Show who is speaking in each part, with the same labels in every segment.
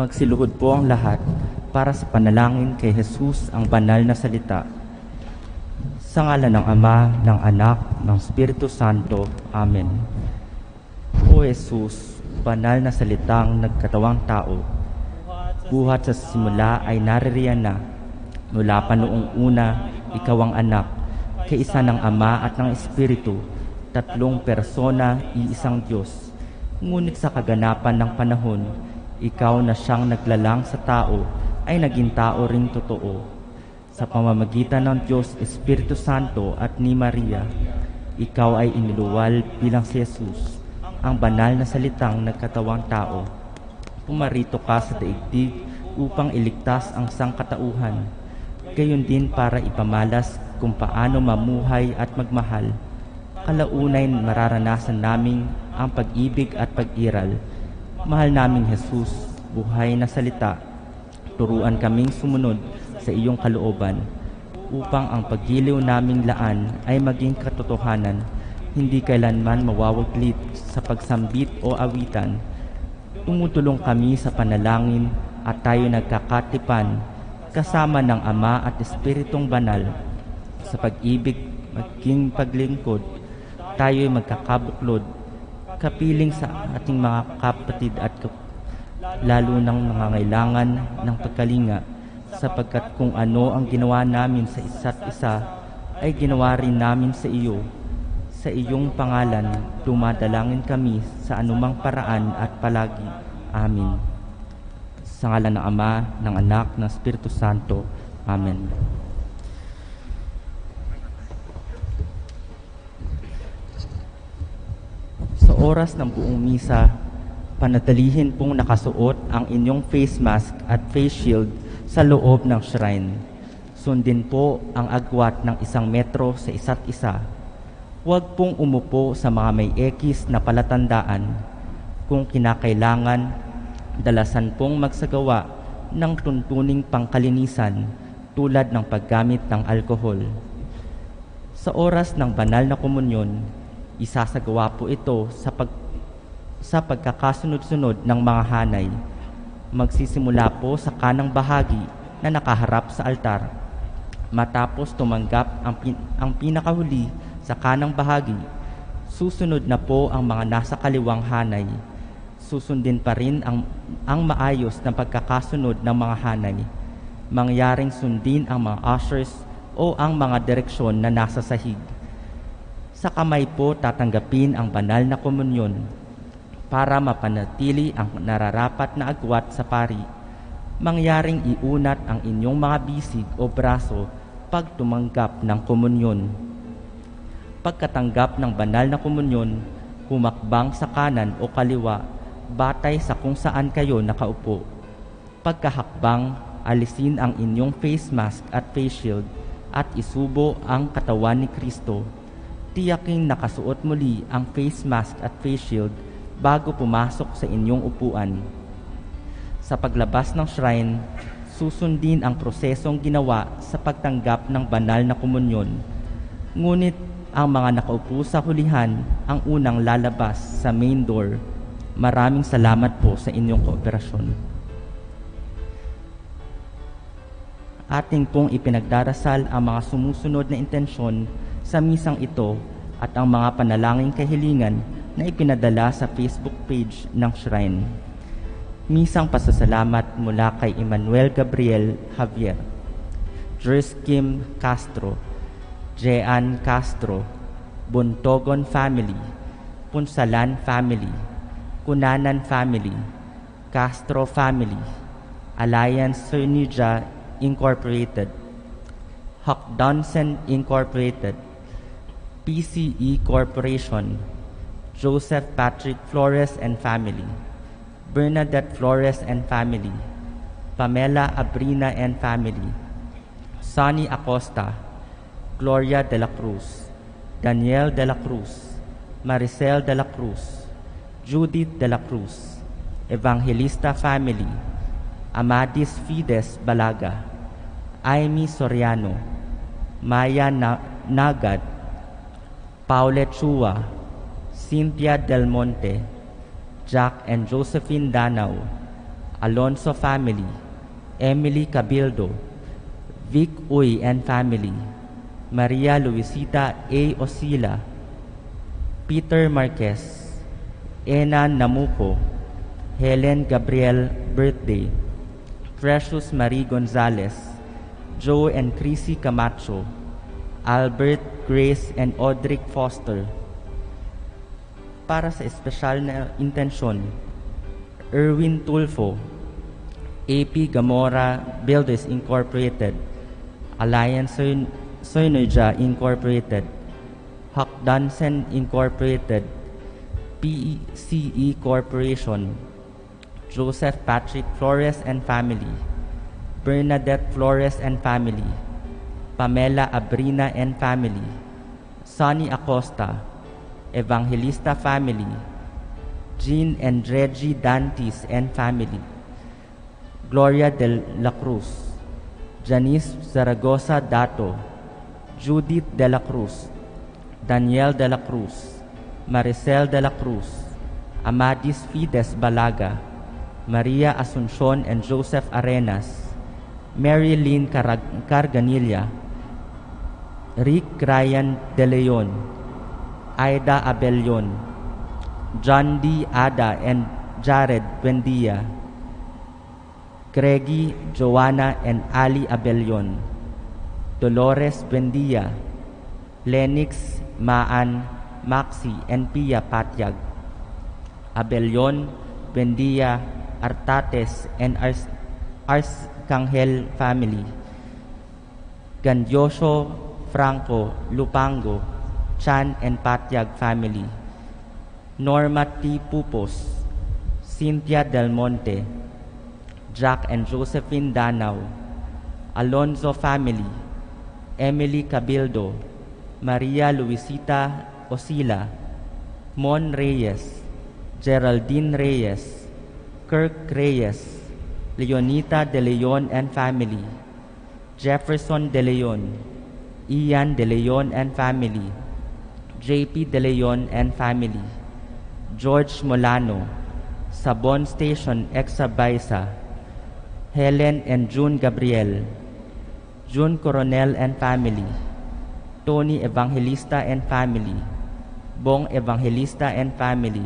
Speaker 1: Magsiluhod po ang lahat para sa panalangin kay Jesus, ang banal na salita. Sa ngalan ng Ama, ng Anak, ng Espiritu Santo. Amen. O Jesus, banal na salitang nagkatawang tao, buhat sa simula ay naririyan na. Mula pa noong una, ikaw ang anak, kaisa ng Ama at ng Espiritu, tatlong persona, iisang Diyos. Ngunit sa kaganapan ng panahon, ikaw na siyang naglalang sa tao ay naging tao ring totoo. Sa pamamagitan ng Diyos, Espiritu Santo at ni Maria, ikaw ay iniluwal bilang si Jesus, ang banal na salitang nagkatawang tao. Pumarito ka sa daigdig upang iligtas ang sangkatauhan, gayon din para ipamalas kung paano mamuhay at magmahal. Kalaunay mararanasan naming ang pag-ibig at pag-iral. Mahal naming Jesus, buhay na salita, turuan kaming sumunod sa iyong kalooban, upang ang paggiliw naming laan ay maging katotohanan, hindi kailanman mawawaglit sa pagsambit o awitan. Tumutulong kami sa panalangin at tayo nagkakatipan kasama ng Ama at Espiritong Banal. Sa pag-ibig maging paglingkod, tayo'y magkakabuklod, kapiling sa ating mga kapatid at lalo ng mga ngailangan ng pagkalinga, sapagkat kung ano ang ginawa namin sa isa't isa ay ginawa rin namin sa iyo. Sa iyong pangalan, dumadalangin kami sa anumang paraan at palagi. Amen. Sa ngalan ng Ama, ng Anak, ng Espiritu Santo. Amen. Sa oras ng buong misa, panatilihin pong nakasuot ang inyong face mask at face shield sa loob ng shrine. Sundin po ang agwat ng 1 metro sa isa't isa. Huwag pong umupo sa mga may ekis na palatandaan. Kung kinakailangan, dalasan pong magsagawa ng tuntuning pangkalinisan tulad ng paggamit ng alkohol. Sa oras ng banal na komunyon, isasagawa po ito sa pagkakasunod-sunod ng mga hanay. Magsisimula po sa kanang bahagi na nakaharap sa altar. Matapos tumanggap ang pinakahuli sa kanang bahagi, susunod na po ang mga nasa kaliwang hanay. Susundin pa rin ang maayos na pagkakasunod ng mga hanay. Mangyaring sundin ang mga ushers o ang mga direksyon na nasa sahig. Sa kamay po tatanggapin ang banal na komunyon para mapanatili ang nararapat na agwat sa pari. Mangyaring iunat ang inyong mga bisig o braso pag tumanggap ng komunyon. Pagkatanggap ng banal na komunyon, humakbang sa kanan o kaliwa batay sa kung saan kayo nakaupo. Pagkahakbang, alisin ang inyong face mask at face shield at isubo ang katawan ni Kristo. Tiyaking nakasuot muli ang face mask at face shield bago pumasok sa inyong upuan. Sa paglabas ng shrine, susundin ang prosesong ginawa sa pagtanggap ng banal na komunyon. Ngunit ang mga nakaupo sa hulihan ang unang lalabas sa main door. Maraming salamat po sa inyong kooperasyon. Ating pong ipinagdarasal ang mga sumusunod na intensyon sa misang ito at ang mga panalangin kahilingan na ipinadala sa Facebook page ng Shrine. Misang pasasalamat mula kay Emmanuel Gabriel Javier, Jers Kim Castro, Jean Castro, Buntogon Family, Punsalan Family, Kunanan Family, Castro Family, Alliance Furniture Incorporated, Hawk-Donson Incorporated, PCE Corporation, Joseph Patrick Flores and Family, Bernadette Flores and Family, Pamela Abrina and Family, Sonny Acosta, Gloria de la Cruz, Daniel de la Cruz, Maricel de la Cruz, Judith de la Cruz, Evangelista Family, Amadis Fides Balaga, Aimee Soriano, Maya Nagad, Paulette Chua, Cynthia Del Monte, Jack and Josephine Danao, Alonso family, Emily Cabildo, Vic Uy and family, Maria Luisita A. Osila, Peter Marquez, Enan Namuco, Helen Gabriel birthday, Precious Marie Gonzalez, Joe and Chrissy Camacho, Albert, Grace, and Audric Foster. Para sa espesyal na intensyon, Erwin Tulfo, AP Gamora Builders Incorporated, Alliance Synergia Incorporated, Hakdansen Incorporated, PCE Corporation, Joseph Patrick Flores and family, Bernadette Flores and family, Pamela Abrina and family, Sonny Acosta, Evangelista family, Jean and Reggie Dantes and family, Gloria de la Cruz, Janice Zaragoza Dato, Judith de la Cruz, Daniel de la Cruz, Maricel de la Cruz, Amadis Fides Balaga, Maria Asuncion and Joseph Arenas, Mary Lynn Carganilla, Rick Ryan De Leon, Aida Abelion, John D. Ada and Jared Buendia, Greggy, Joanna and Ali Abelion, Dolores Buendia, Lenix, Maan, Maxi and Pia Patiag, Abelion, Buendia, Artates and Arcangel family, Gandioso, Franco, Lupango, Chan and Patiag family, Norma T. Pupos, Cynthia Del Monte, Jack and Josephine Danao, Alonzo family, Emily Cabildo, Maria Luisita Osila, Mon Reyes, Geraldine Reyes, Kirk Reyes, Leonita De Leon and family, Jefferson De Leon, Ian De Leon and family, JP De Leon and family, George Molano, Sabon Station Exabaysa, Helen and June Gabriel, June Coronel and family, Tony Evangelista and family, Bong Evangelista and family,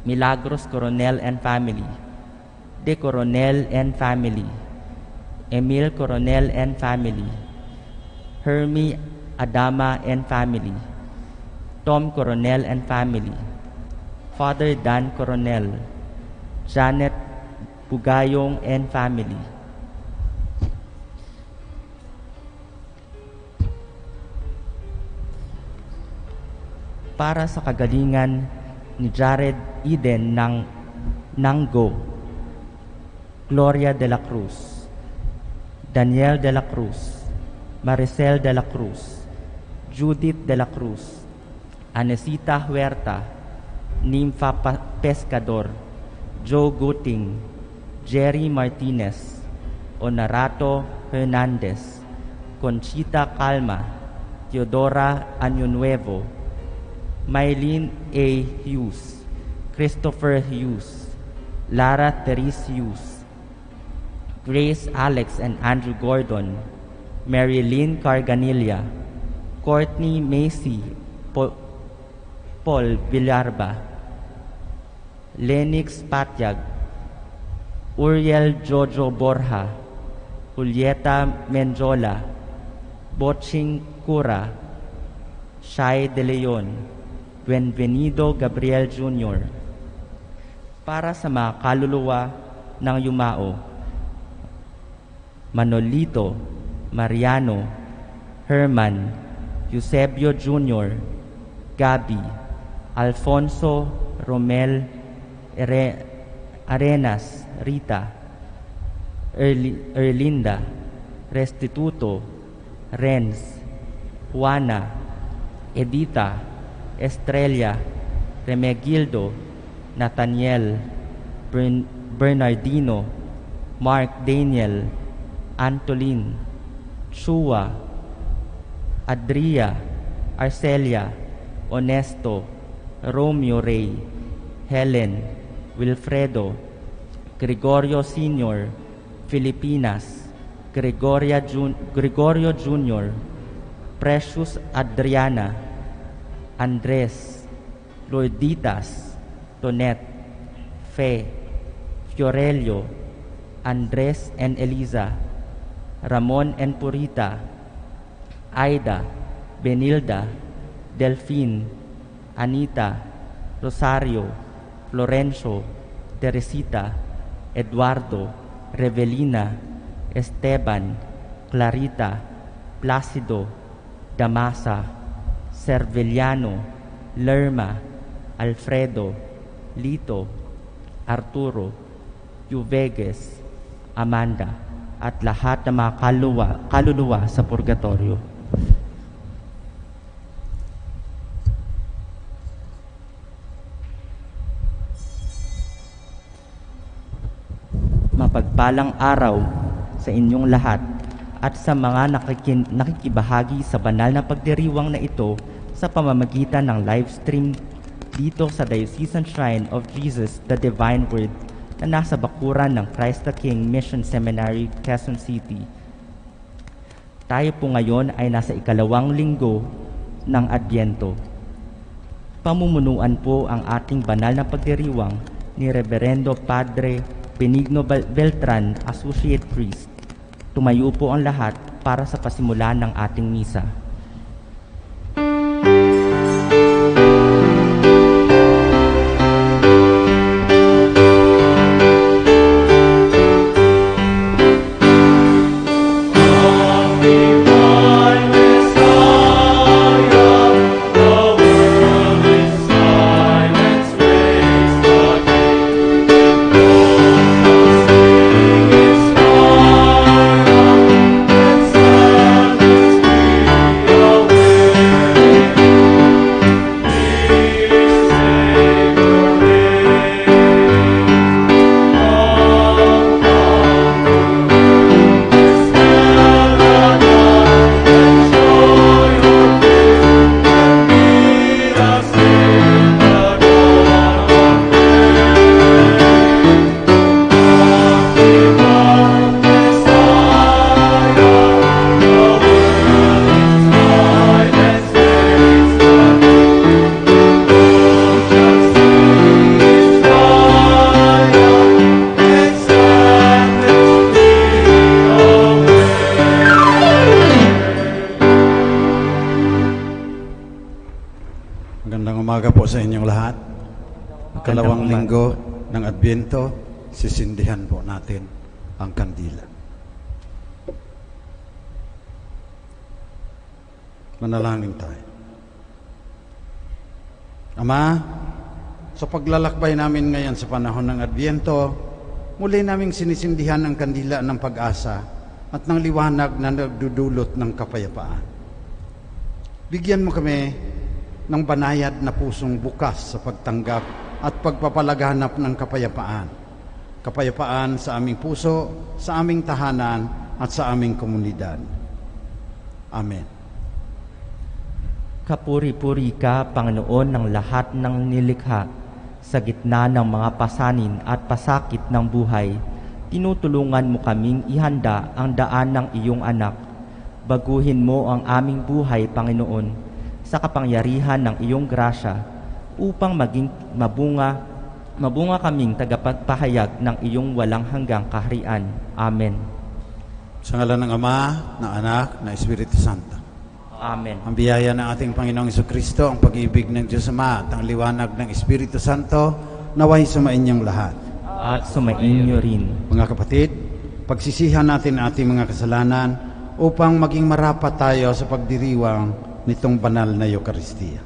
Speaker 1: Milagros Coronel and family, De Coronel and family, Emil Coronel and family, Hermie Adama and family, Tom Coronel and family, Father Dan Coronel, Janet Pugayong and family. Para sa kagalingan ni Jared Eden ng Nanggo, Gloria de la Cruz, Daniel de la Cruz, Maricel de la Cruz, Judith de la Cruz, Anesita Huerta, Nympha Pescador, Joe Guting, Jerry Martinez, Honorato Hernandez, Conchita Calma, Teodora Año-Nuevo, Mylene A. Hughes, Christopher Hughes, Lara Therese Hughes, Grace Alex and Andrew Gordon, Mary Lynn Carganilla, Courtney Macy, Paul Villarba, Lenix Patiag, Uriel Jojo Borja, Julieta Menjola, Boching Cura, Shai De Leon, Buenvenido Gabriel Jr. Para sa mga kaluluwa ng yumao, Manolito, Mariano, Herman, Eusebio Jr., Gabi, Alfonso, Romel, Arenas, Rita, Erlinda, Restituto, Renz, Juana, Edita, Estrella, Remegildo, Nathaniel, Bernardino, Mark Daniel, Antolin, Chua, Adria, Arcelia, Honesto, Romeo Ray, Helen, Wilfredo, Gregorio Sr., Filipinas, Gregorio Jr., Precious Adriana, Andres, Lourditas, Tonet, Fe, Fiorelio, Andres and Eliza, Ramon and Purita, Aida, Benilda, Delphine, Anita, Rosario, Florencio, Teresita, Eduardo, Revelina, Esteban, Clarita, Placido, Damasa, Cerveliano, Lerma, Alfredo, Lito, Arturo, Yuveges, Amanda, at lahat ng mga kaluluwa sa purgatorio. Mapagpalang araw sa inyong lahat at sa mga nakikibahagi sa banal na pagdiriwang na ito sa pamamagitan ng live stream dito sa Diocesan Shrine of Jesus the Divine Word na nasa bakuran ng Christ the King Mission Seminary, Quezon City. Tayo po ngayon ay nasa ikalawang linggo ng Adbyento. Pamumunuan po ang ating banal na pagdiriwang ni Reverendo Padre Benigno Beltran, Associate Priest. Tumayo po ang lahat para sa pasimulan ng ating misa.
Speaker 2: Sa inyong lahat, kalawang linggo ng Adbyento, sisindihan po natin ang kandila. Manalangin tayo. Ama, sa paglalakbay namin ngayon sa panahon ng Adbyento, muli naming sinisindihan ang kandila ng pag-asa at ng liwanag na nagdudulot ng kapayapaan. Bigyan mo kami ng banayad na pusong bukas sa pagtanggap at pagpapalaganap ng kapayapaan. Kapayapaan sa aming puso, sa aming tahanan, at sa aming komunidad. Amen.
Speaker 1: Kapuri-puri ka, Panginoon ng lahat ng nilikha, sa gitna ng mga pasanin at pasakit ng buhay. Tinutulungan mo kaming ihanda ang daan ng iyong anak. Baguhin mo ang aming buhay, Panginoon, sa kapangyarihan ng iyong grasya upang maging mabunga kaming tagapagpahayag ng iyong walang hanggang kaharian. Amen.
Speaker 2: Sa ngalan ng Ama, ng Anak, ng Espiritu Santo.
Speaker 1: Amen.
Speaker 2: Ang biyaya ng ating Panginoong Jesucristo, ang pag-ibig ng Diyos Ama at ang liwanag ng Espiritu Santo naway sumainyong lahat.
Speaker 1: At sumainyo rin.
Speaker 2: Mga kapatid, pagsisihan natin ating mga kasalanan upang maging marapat tayo sa pagdiriwang nitong banal na Eucharistia.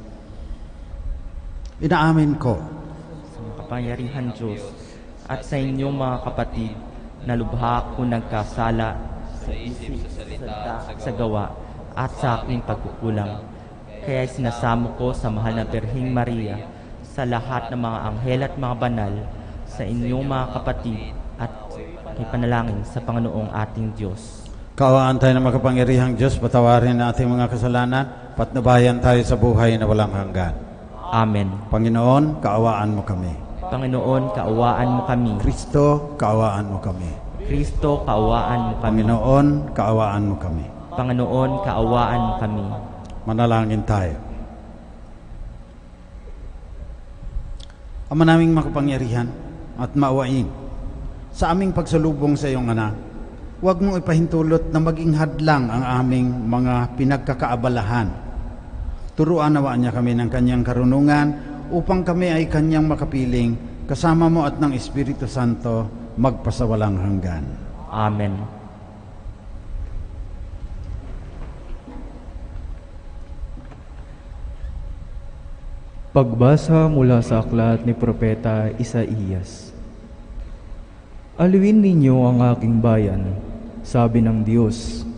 Speaker 2: Inaamin ko
Speaker 1: Sa makapangyarihan Diyos at sa inyong mga kapatid na lubha ko nagkasala sa isip, sa salita, sa gawa at sa aking pagkukulang. Kaya sinasamo ko sa mahal na Birheng Maria, sa lahat ng mga anghel at mga banal, sa inyong mga kapatid at ipanalangin sa Panginoong ating Diyos.
Speaker 2: Kaawaan tayo ng makapangyarihang Diyos, patawarin na ating mga kasalanan, patnubayan tayo sa buhay na walang hanggan.
Speaker 1: Amen.
Speaker 2: Panginoon, kaawaan mo kami.
Speaker 1: Panginoon, kaawaan mo kami.
Speaker 2: Kristo, kaawaan mo kami.
Speaker 1: Kristo, kaawaan mo kami.
Speaker 2: Panginoon, kaawaan mo kami.
Speaker 1: Panginoon, kaawaan mo kami.
Speaker 2: Manalangin tayo. Ama naming makapangyarihan at maawain, sa aming pagsalubong sa iyong anak, huwag mong ipahintulot na maging hadlang ang aming mga pinagkakaabalahan. Turuan nawaan niya kami ng kanyang karunungan upang kami ay kanyang makapiling kasama mo at ng Espiritu Santo magpasawalang hanggan.
Speaker 1: Amen.
Speaker 3: Pagbasa mula sa aklat ni Propeta Isaías. Aliwin ninyo ang aking bayan, sabi ng Diyos.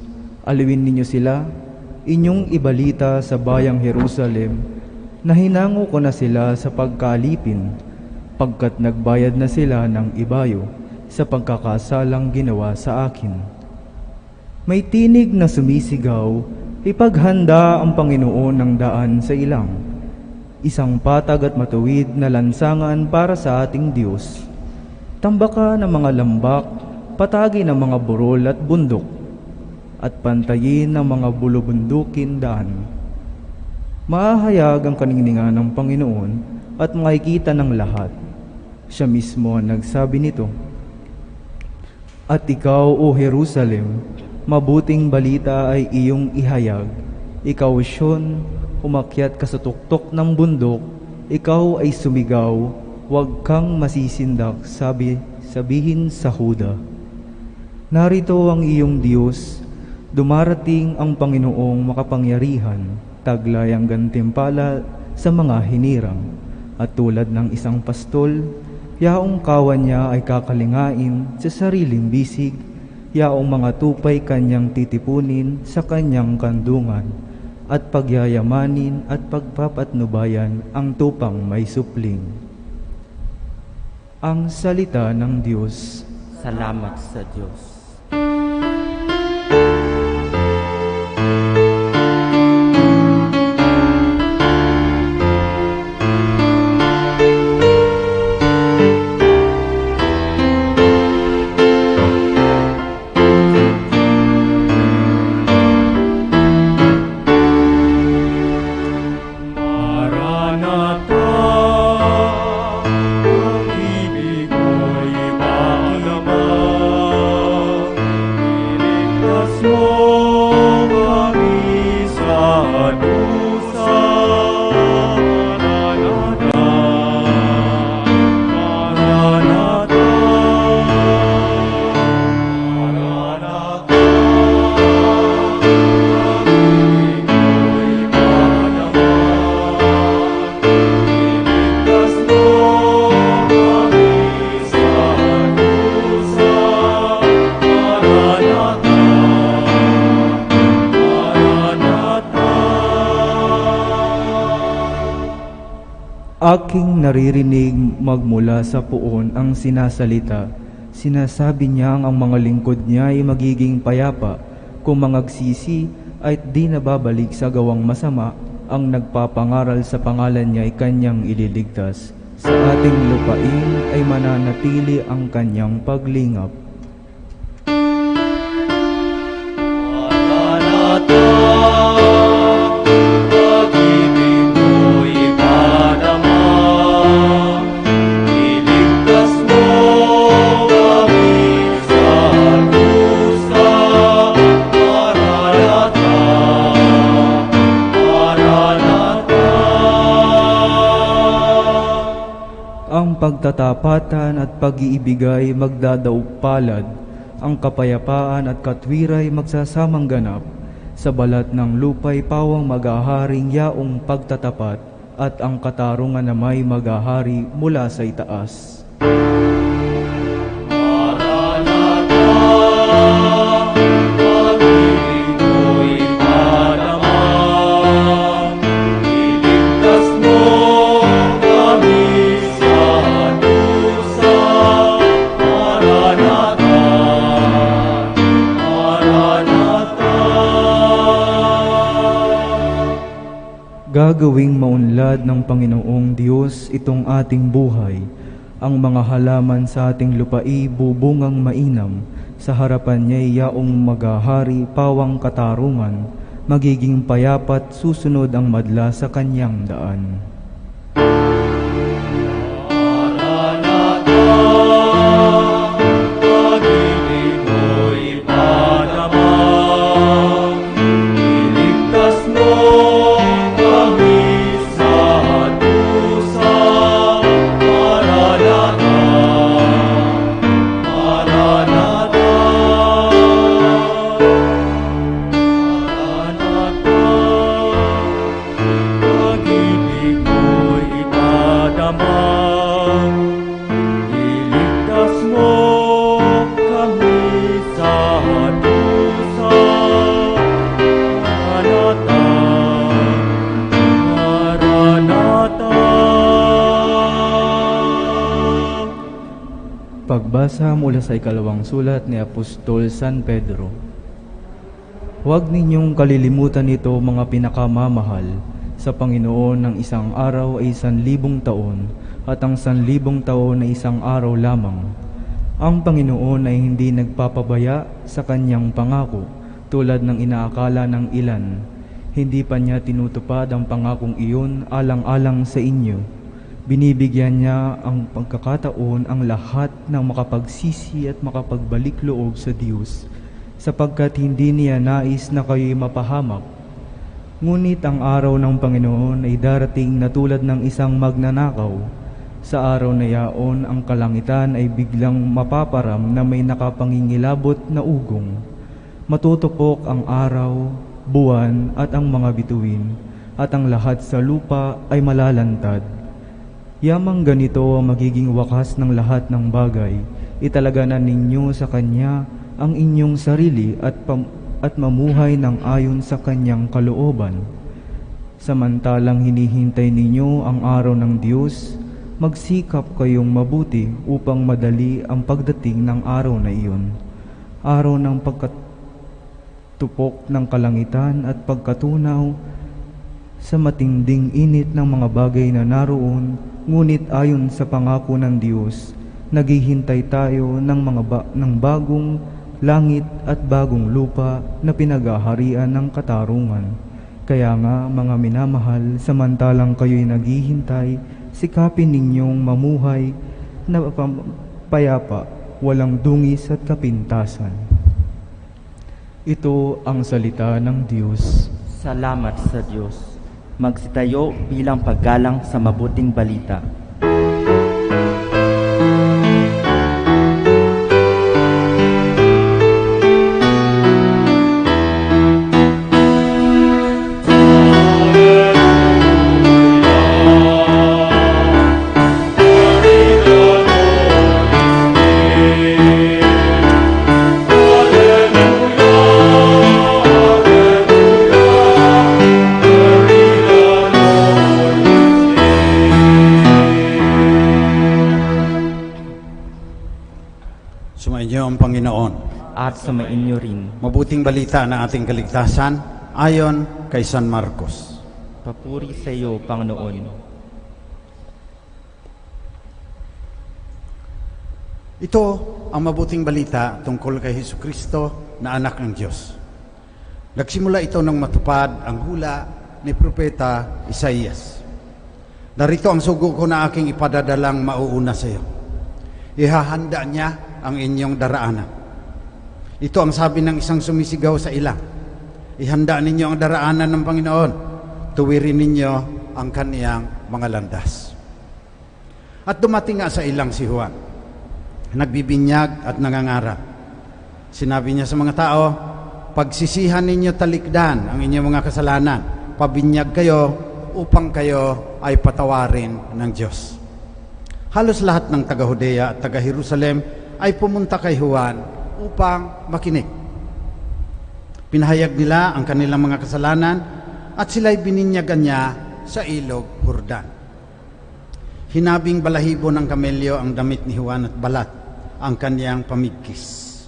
Speaker 3: Aliwin ninyo sila, inyong ibalita sa bayang Jerusalem, na hinango ko na sila sa pagkaalipin, pagkat nagbayad na sila ng ibayo sa pagkakasalang ginawa sa akin. May tinig na sumisigaw, ipaghanda ang Panginoon ng daan sa ilang. Isang patag at matuwid na lansangan para sa ating Diyos. Tambaka ng mga lambak, patagi ng mga burol at bundok, at pantayin ng mga bulubundukin daan. Mahahayag ang kaningningan ng Panginoon at makikita ng lahat. Siya mismo ang nagsabi nito. At ikaw, O Jerusalem, mabuting balita ay iyong ihayag. Ikaw, Sion, umakyat ka sa tuktok ng bundok, ikaw ay sumigaw, huwag kang masisindak, sabihin sa Huda. Narito ang iyong Diyos, dumarating ang Panginoong makapangyarihan, taglay ang gantimpala sa mga hinirang, at tulad ng isang pastol, yaong kawan niya ay kakalingain sa sariling bisig, yaong mga tupay kanyang titipunin sa kanyang kandungan, at pagyayamanin at pagpapatnubayan ang tupang may supling. Ang salita ng Diyos.
Speaker 1: Salamat sa Diyos.
Speaker 3: Aking naririnig magmula sa puon ang sinasalita. Sinasabi niyang ang mga lingkod niya ay magiging payapa kung mangagsisi at di nababalik sa gawang masama. Ang nagpapangaral sa pangalan niya ay kanyang ililigtas. Sa ating lupain ay mananatili ang kanyang paglingap. Ang pagtatapatan at pag-iibigay magdadaupalad, ang kapayapaan at katwiray magsasamang ganap. Sa balat ng lupa'y pawang maghaharing yaong pagtatapat, at ang katarungan na may maghahari mula sa itaas. Gagawing maunlad ng Panginoong Diyos itong ating buhay Ang mga halaman sa ating lupai bubungang mainam, sa harapan niya'y yaong maghahari pawang katarungan, magiging payapat susunod ang madla sa kanyang daan. Pagbasa mula sa ikalawang sulat ni Apostol San Pedro. Huwag ninyong kalilimutan ito, mga pinakamamahal. Sa Panginoon ng isang araw ay 1,000 taon, at ang 1,000 taon ay isang araw lamang. Ang Panginoon ay hindi nagpapabaya sa kanyang pangako, tulad ng inaakala ng ilan. Hindi pa niya tinutupad ang pangakong iyon alang-alang sa inyo. Binibigyan niya ang pagkakataon ang lahat ng makapagsisi at makapagbalik loob sa Diyos, sapagkat hindi niya nais na kayo'y mapahamak. Ngunit ang araw ng Panginoon ay darating na tulad ng isang magnanakaw. Sa araw na yaon, ang kalangitan ay biglang mapaparam na may nakapangingilabot na ugong. Matutupok ang araw, buwan at ang mga bituin, at ang lahat sa lupa ay malalantad. Yamang ganito ang magiging wakas ng lahat ng bagay. Italaga na ninyo sa Kanya ang inyong sarili at mamuhay ng ayon sa Kanyang kalooban. Samantalang hinihintay ninyo ang araw ng Diyos, magsikap kayong mabuti upang madali ang pagdating ng araw na iyon. Araw ng pagkatupok ng kalangitan at pagkatunaw sa matinding init ng mga bagay na naroon. Ngunit ayon sa pangako ng Diyos, naghihintay tayo ng bagong langit at bagong lupa na pinaghaharian ng katarungan. Kaya nga, mga minamahal, samantalang kayo'y naghihintay, sikapin ninyong mamuhay na payapa, walang dungis at kapintasan. Ito ang salita ng Diyos.
Speaker 1: Salamat sa Diyos. Magsitayo bilang paggalang sa mabuting balita.
Speaker 2: Sumainyo ang Panginoon.
Speaker 1: At sumainyo rin.
Speaker 2: Mabuting balita ng ating kaligtasan ayon kay San Marcos.
Speaker 1: Papuri sa iyo, Panginoon.
Speaker 2: Ito ang mabuting balita tungkol kay Hesukristo na anak ng Diyos. Nagsimula ito nang matupad ang hula ni Propeta Isaías. Narito ang sugo ko na aking ipadadalang mauuna sa iyo. Ihahanda niya ang inyong daraanan. Ito ang sabi ng isang sumisigaw sa ilang. Ihanda ninyo ang daraanan ng Panginoon. Tuwirin ninyo ang kaniyang mga landas. At dumating nga sa ilang si Juan. Nagbibinyag at nangangaral. Sinabi niya sa mga tao, pagsisihan ninyo talikdan ang inyong mga kasalanan. Pabinyag kayo upang kayo ay patawarin ng Diyos. Halos lahat ng taga-Judea at taga-Jerusalem ay pumunta kay Juan upang makinig. Pinahayag nila ang kanilang mga kasalanan at sila'y bininyagan niya sa ilog Jordan. Hinabing balahibo ng kamelyo ang damit ni Juan at balat ang kaniyang pamigkis.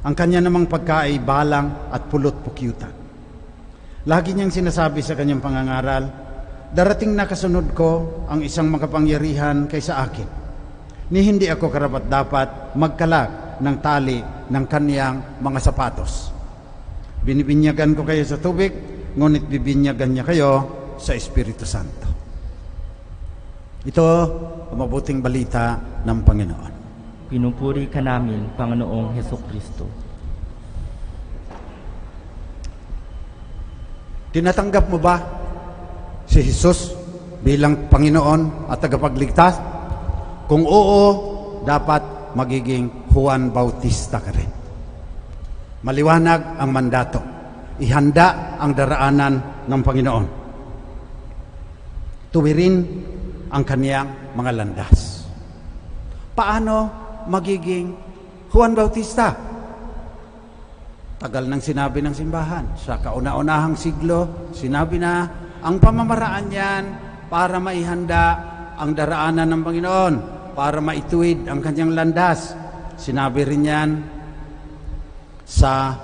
Speaker 2: Ang kanya namang pagka ay balang at pulot-pukyutan. Lagi niyang sinasabi sa kanyang pangangaral, darating na kasunod ko ang isang makapangyarihan kaysa akin. ni hindi ako karapat-dapat magkalag ng tali ng kaniyang mga sapatos. Binibinyagan ko kayo sa tubig, ngunit bibinyagan niya kayo sa Espiritu Santo. Ito ang mabuting balita ng Panginoon.
Speaker 1: Pinupuri ka namin, Panginoong Hesukristo.
Speaker 2: Tinatanggap mo ba si Jesus bilang Panginoon at tagapagligtas? Kung oo, dapat magiging Juan Bautista ka rin. Maliwanag ang mandato. Ihanda ang daraanan ng Panginoon. Tuwirin ang kaniyang mga landas. Paano magiging Juan Bautista? Tagal nang sinabi ng simbahan. Sa kauna-unahang siglo, sinabi na ang pamamaraan niyan para maihanda ang daraanan ng Panginoon, para maituwid ang kanyang landas. Sinabi rin yan sa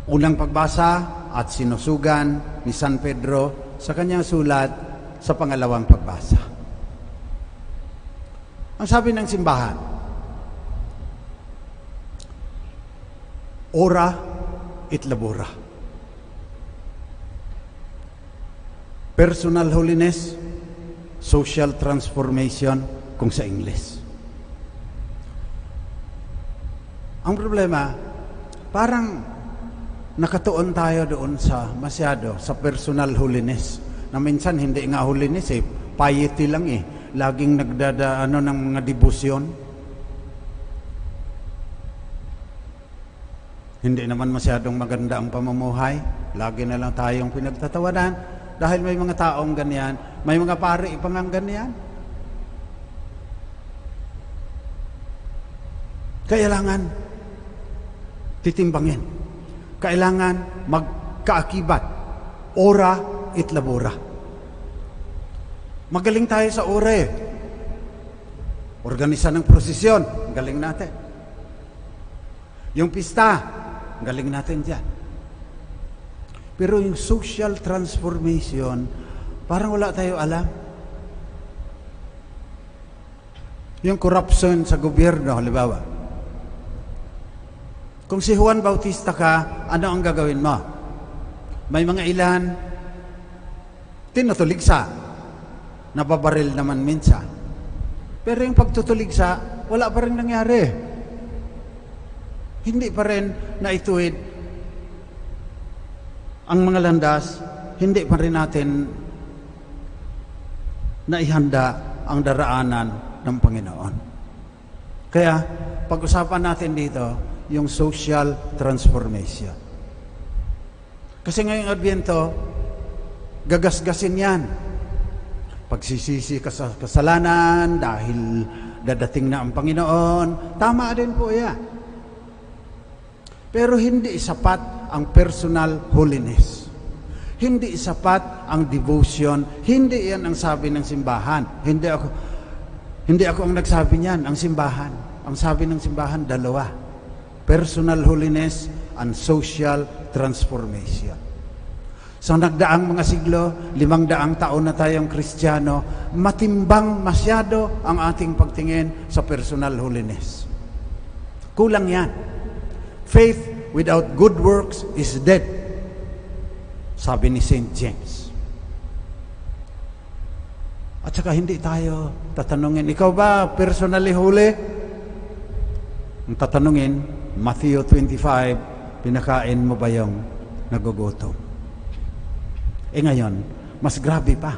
Speaker 2: unang pagbasa at sinusugan ni San Pedro sa kanyang sulat sa pangalawang pagbasa. Ang sabi ng simbahan, ora et labora. Personal holiness, social transformation kung sa Ingles. Ang problema, parang nakatuon tayo doon sa masyado sa personal holiness na minsan hindi nga holiness piety lang laging nagdadaano ng mga debosyon. Hindi naman masyadong maganda ang pamumuhay, lagi na lang tayong pinagtatawanan dahil may mga taong ganyan, may mga pari ipangang ganyan. Kailangan titimbangin. Kailangan magkaakibat. Ora et labora. Magaling tayo sa ora Organisa ng prosesyon, galing natin. Yung pista, galing natin dyan. Pero yung social transformation, parang wala tayo alam. Yung corruption sa gobyerno, halimbawa. Kung si Juan Bautista ka, ano ang gagawin mo? May mga ilan, tinutuligsa, nababaril naman minsan. Pero yung pagtutuligsa, wala pa rin nangyari. Hindi pa rin naituwid ang mga landas, hindi pa rin natin naihanda ang daraanan ng Panginoon. Kaya, pag-usapan natin dito, yung social transformation. Kasi ngayong Adbyento, gagasgasin yan. Pagsisisi ka sa kasalanan dahil dadating na ang Panginoon, tama din po yan. Pero hindi sapat ang personal holiness. Hindi sapat ang devotion. Hindi yan ang sabi ng simbahan. Hindi ako ang nagsabi niyan, ang simbahan. Ang sabi ng simbahan, dalawa. Personal holiness and social transformation. Sa nagdaang mga siglo, 500 taon na tayong Kristiyano, matimbang masyado ang ating pagtingin sa personal holiness. Kulang yan. Faith without good works is dead. Sabi ni St. James. At saka hindi tayo tatanungin, ikaw ba personally holy? Ang tatanungin, Matthew 25, pinakain mo ba yung nagugutom? Ngayon, mas grabe pa.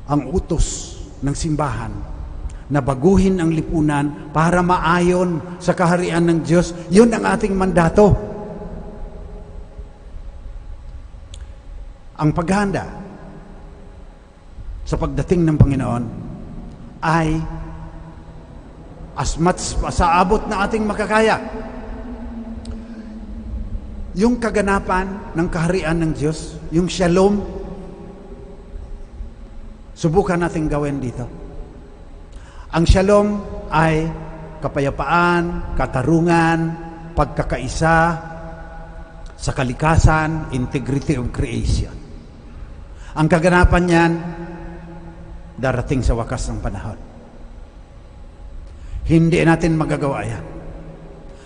Speaker 2: Ang utos ng simbahan na baguhin ang lipunan para maayon sa kaharian ng Diyos, yun ang ating mandato. Ang paghahanda sa pagdating ng Panginoon ay as much sa abot na ating makakaya. Yung kaganapan ng kaharian ng Diyos, yung shalom, subukan natin gawin dito. Ang shalom ay kapayapaan, katarungan, pagkakaisa sa kalikasan, integrity of creation. Ang kaganapan niyan, darating sa wakas ng panahon. Hindi natin magagawa yan.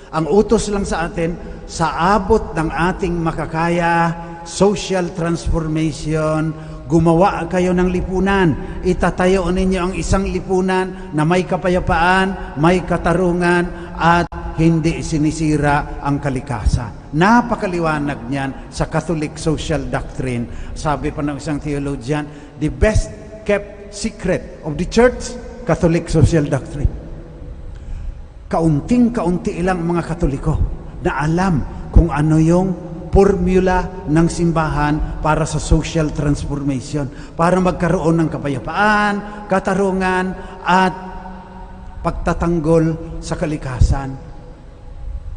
Speaker 2: Ang utos lang sa atin, sa abot ng ating makakaya, social transformation, gumawa kayo ng lipunan. Itatayo ninyo ang isang lipunan na may kapayapaan, may katarungan, at hindi sinisira ang kalikasan. Napakaliwanag niyan sa Catholic social doctrine. Sabi pa ng isang theologian, the best kept secret of the Church, Catholic social doctrine. Kaunting-kaunti ilang mga Katoliko na alam kung ano yung formula ng simbahan para sa social transformation, para magkaroon ng kapayapaan, katarungan, at pagtatanggol sa kalikasan.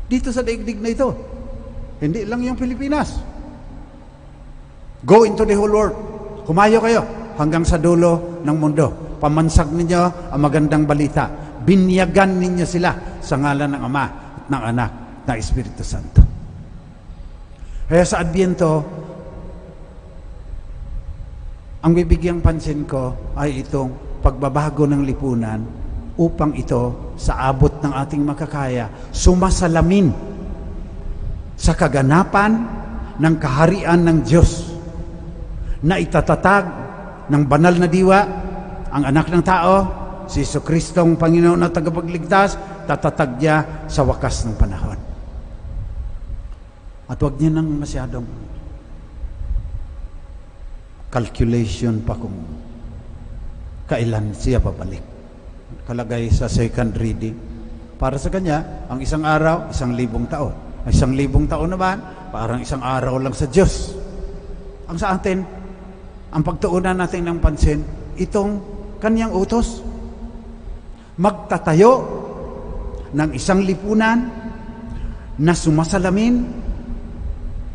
Speaker 2: Dito sa daigdig na ito, hindi lang yung Pilipinas. Go into the whole world. Humayo kayo hanggang sa dulo ng mundo. Pamansag ninyo ang magandang balita. Binyagan ninyo sila sa ngalan ng Ama at ng Anak na Espiritu Santo. Kaya sa Adbyento, ang bibigyang pansin ko ay itong pagbabago ng lipunan upang ito sa abot ng ating makakaya sumasalamin sa kaganapan ng kaharian ng Diyos na itatatag ng banal na diwa, ang anak ng tao, si Jesucristong Panginoon at tagapagligtas, tatatag niya sa wakas ng panahon. At huwag niya nang masyadong calculation pa kung kailan siya babalik. Kalagay sa second reading. Para sa kanya, ang isang araw, 1,000 taon. Ang 1,000 taon naman, parang isang araw lang sa Diyos. Ang sa atin, ang pagtuunan natin ng pansin, itong kanyang utos, magtatayo ng isang lipunan na sumasalamin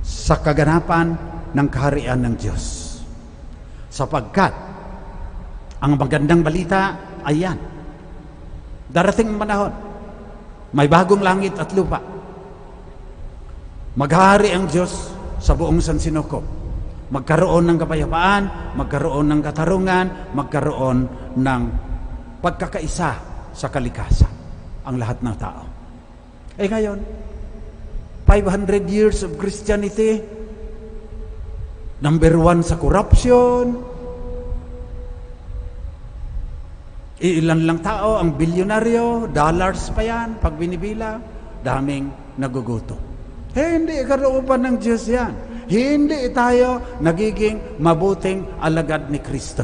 Speaker 2: sa kaganapan ng kaharian ng Diyos. Sapagkat ang magandang balita ay yan. Darating ang panahon, may bagong langit at lupa. Maghahari ang Diyos sa buong sansinukob. Magkaroon ng kapayapaan, magkaroon ng katarungan, magkaroon ng pagkakaisa sa kalikasan ang lahat ng tao. Eh ngayon, 500 years of Christianity, number 1 sa corruption, ilan lang tao ang bilyonaryo, dollars pa yan, pag binibila, daming nagugutom. Hindi karooban ng Diyos yan. Hindi tayo nagiging mabuting alagad ni Kristo.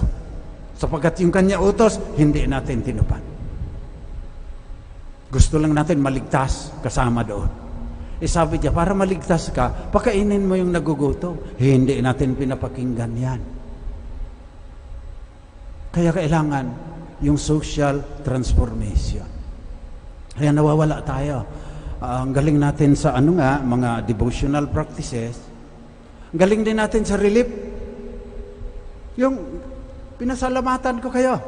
Speaker 2: Sapagkat yung kanya utos, hindi natin tinupad. Gusto lang natin maligtas kasama doon. Sabi niya, para maligtas ka, pakainin mo yung nagugutom. Hindi natin pinapakinggan yan. Kaya kailangan yung social transformation. Kaya nawawala tayo. Ang galing natin sa mga devotional practices. Ang galing din natin sa relief. Yung pinasalamatan ko kayo.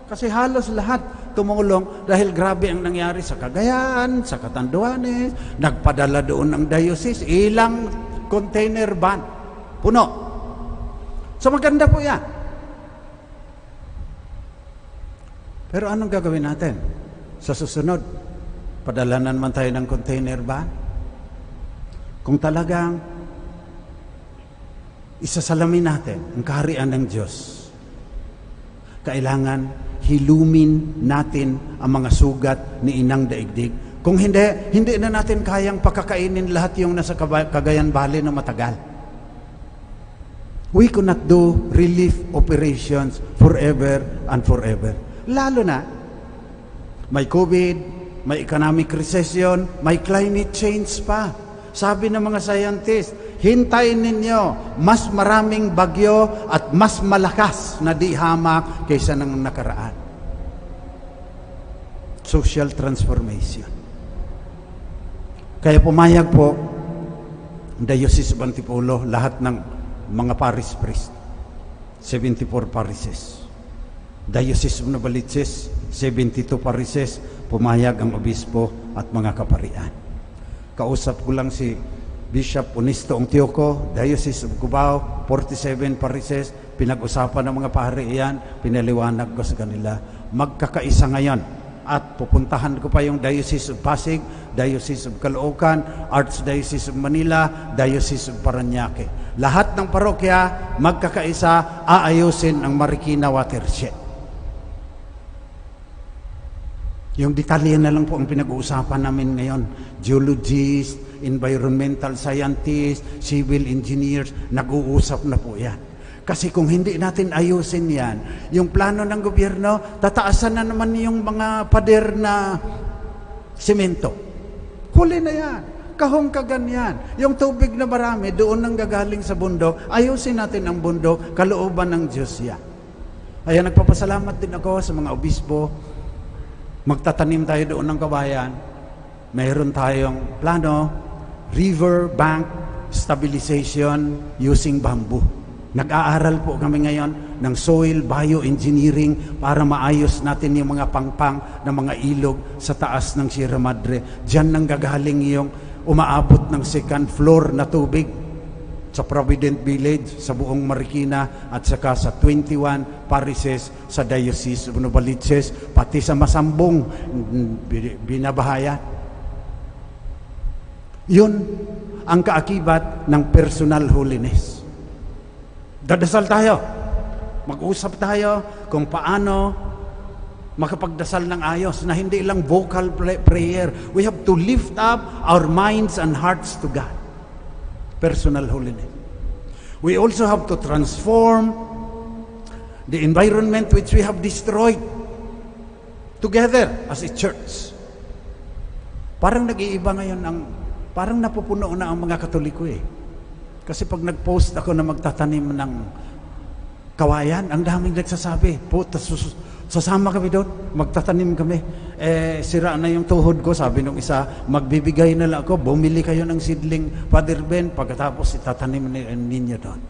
Speaker 2: Kasi halos lahat tumulong dahil grabe ang nangyari sa Cagayan, sa Catanduanes, nagpadala doon ng diocese, ilang container van, puno. So maganda po yan. Pero anong gagawin natin? Sa susunod, padalanan man tayo ng container van? Kung talagang isasalamin natin ang kaharian ng Diyos, kailangan hilumin natin ang mga sugat ni Inang Daigdig. Kung hindi na natin kayang pakakainin lahat yung nasa Cagayan Valley na matagal. We cannot do relief operations forever and forever. Lalo na, may COVID, may economic recession, may climate change pa. Sabi ng mga scientists, hintayin ninyo mas maraming bagyo at mas malakas na di hamak kaysa ng nakaraan. Social transformation. Kaya pumayag po Diocese of Antipolo, lahat ng mga parish priest, 74 parishes. Diocese of Novaliches, 72 parishes, pumayag ang obispo at mga kaparian. Kausap ko lang si Bishop Onisto Ongtioco, Diocese of Cubao, 47 parishes, pinag-usapan ng mga pare yan, pinaliwanag ko sa kanila. Magkakaisa ngayon. At pupuntahan ko pa yung Diocese of Pasig, Diocese of Caloocan, Archdiocese of Manila, Diocese of Parañaque. Lahat ng parokya, magkakaisa, aayusin ang Marikina watershed. Yung detalye na lang po ang pinag-uusapan namin ngayon. Geologists, environmental scientists, civil engineers, nag-uusap na po yan. Kasi kung hindi natin ayusin yan, yung plano ng gobyerno, tataasan na naman yung mga pader na simento. Huli na yan. Kahong kaganyan. Yung tubig na marami, doon nang gagaling sa bundok, ayusin natin ang bundok, kalooban ng Diyos yan. Kaya nagpapasalamat din ako sa mga obispo. Magtatanim tayo doon ng kabayan. Mayroon tayong plano, river bank stabilization using bamboo. Nag-aaral po kami ngayon ng soil bioengineering para maayos natin yung mga pangpang na mga ilog sa taas ng Sierra Madre. Diyan nang gagaling yung umaabot ng second floor na tubig sa Provident Village, sa buong Marikina at saka sa 21 parishes sa Diocese of Novaliches, pati sa Masambong binabahayan. Yun ang kaakibat ng personal holiness. Dadasal tayo. Mag-usap tayo kung paano makapagdasal ng ayos na hindi lang vocal prayer. We have to lift up our minds and hearts to God. Personal holiness. We also have to transform the environment which we have destroyed together as a church. Parang nag-iiba ngayon parang napupuno na ang mga Katoliko eh. Kasi pag nag-post ako na magtatanim ng kawayan, ang daming nagsasabi, sasama kami doon, magtatanim kami. Sira na yung tuhod ko, sabi nung isa, magbibigay na lang ako, bumili kayo ng seedling, Father Ben, pagkatapos itatanim ninyo doon.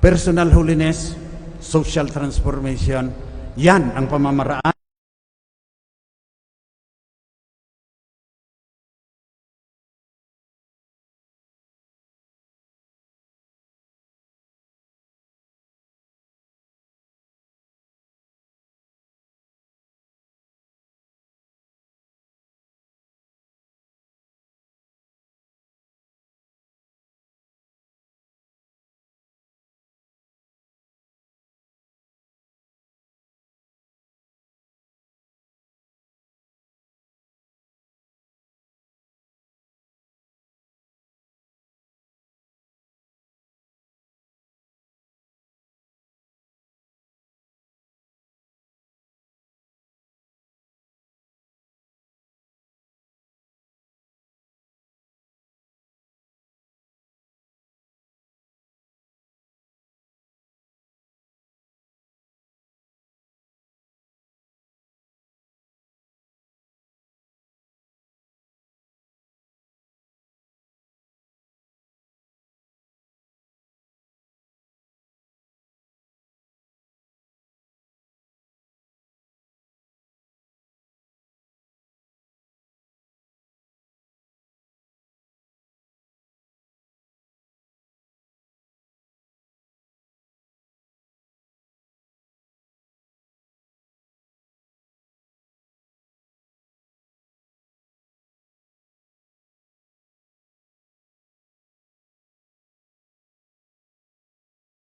Speaker 2: Personal holiness, social transformation, yan ang pamamaraan.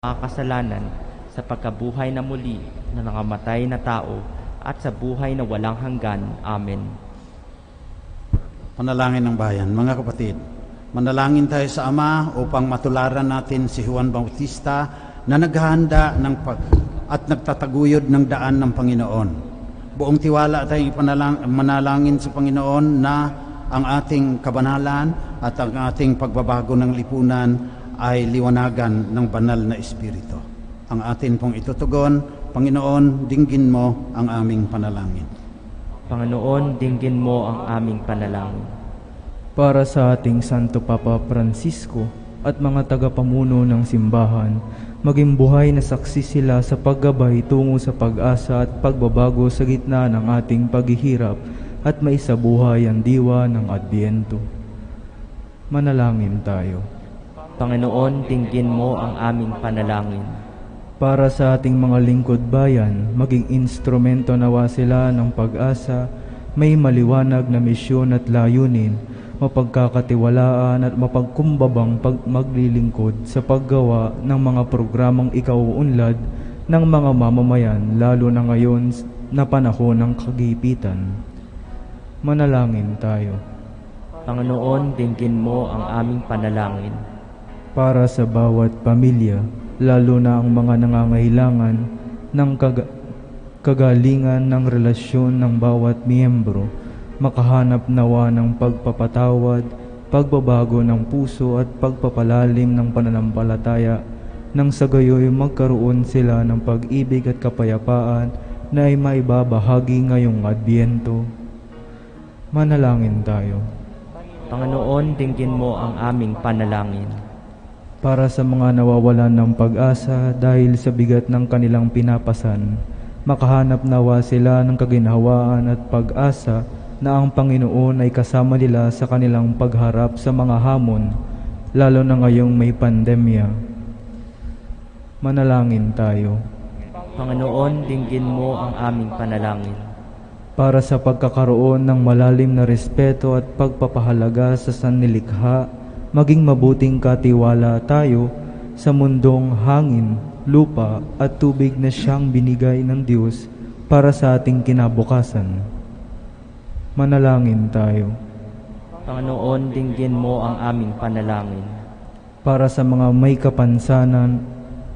Speaker 1: Mga kasalanan sa pagkabuhay na muli na nangamatay na tao at sa buhay na walang hanggan. Amen. Panalangin ng bayan. Mga kapatid, manalangin tayo sa Ama upang matularan natin si Juan Bautista na naghahanda at nagtataguyod ng daan ng Panginoon. Buong tiwala tayong manalangin sa Panginoon na ang ating kabanalan at ang ating pagbabago ng lipunan ay liwanagan ng banal na Espiritu. Ang atin pong itutugon, Panginoon, dinggin mo ang aming panalangin. Panginoon, dinggin mo ang aming panalangin.
Speaker 3: Para sa ating Santo Papa Francisco at mga tagapamuno ng simbahan, maging buhay na saksi sila sa paggabay tungo sa pag-asa at pagbabago sa gitna ng ating paghihirap at maisabuhay ang diwa ng Adbyento. Manalangin tayo.
Speaker 1: Panginoon, dinggin mo ang aming panalangin.
Speaker 3: Para sa ating mga lingkod bayan, maging instrumento nawa sila ng pag-asa, may maliwanag na misyon at layunin, mapagkakatiwalaan at mapagkumbabang maglilingkod sa paggawa ng mga programang ikauunlad ng mga mamamayan, lalo na ngayon na panahon ng kagipitan. Manalangin tayo.
Speaker 1: Panginoon, dinggin mo ang aming panalangin.
Speaker 3: Para sa bawat pamilya, lalo na ang mga nangangailangan ng kagalingan ng relasyon ng bawat miyembro, makahanap nawa ng pagpapatawad, pagbabago ng puso at pagpapalalim ng pananampalataya, nang sa gayoy magkaroon sila ng pag-ibig at kapayapaan na ay maibabahagi ngayong Adbyento. Manalangin tayo.
Speaker 1: Panginoon, dinggin mo ang aming panalangin.
Speaker 3: Para sa mga nawawalan ng pag-asa dahil sa bigat ng kanilang pinapasan, makahanap nawa sila ng kaginhawaan at pag-asa na ang Panginoon ay kasama nila sa kanilang pagharap sa mga hamon, lalo na ngayong may pandemya. Manalangin tayo.
Speaker 1: Panginoon, dinggin mo ang aming panalangin.
Speaker 3: Para sa pagkakaroon ng malalim na respeto at pagpapahalaga sa sanlilikha, maging mabuting katiwala tayo sa mundong hangin, lupa at tubig na siyang binigay ng Diyos para sa ating kinabukasan. Manalangin tayo.
Speaker 1: Panginoon, dinggin mo ang aming panalangin.
Speaker 3: Para sa mga may kapansanan,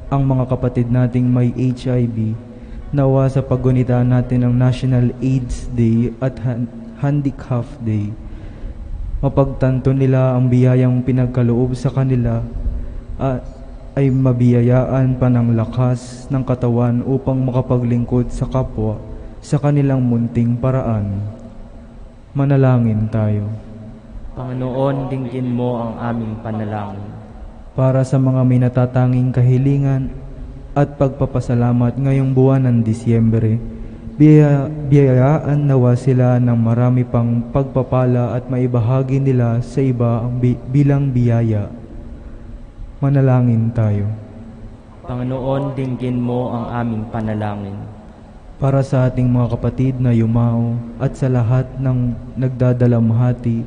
Speaker 3: ang mga kapatid nating may HIV, nawa sa paggunita natin ng National AIDS Day at Handicap Day, mapagtanto nila ang biyayang pinagkaloob sa kanila at ay mabiyayaan pa ng lakas ng katawan upang makapaglingkod sa kapwa sa kanilang munting paraan. Manalangin tayo.
Speaker 1: Panginoon, dinggin mo ang aming panalangin.
Speaker 3: Para sa mga may natatanging kahilingan at pagpapasalamat ngayong buwan ng Disyembre, biyayaan nawa sila ng marami pang pagpapala at maibahagi nila sa iba bilang biyaya. Manalangin tayo.
Speaker 1: Panginoon, dinggin mo ang aming panalangin.
Speaker 3: Para sa ating mga kapatid na yumao at sa lahat ng nagdadalamhati,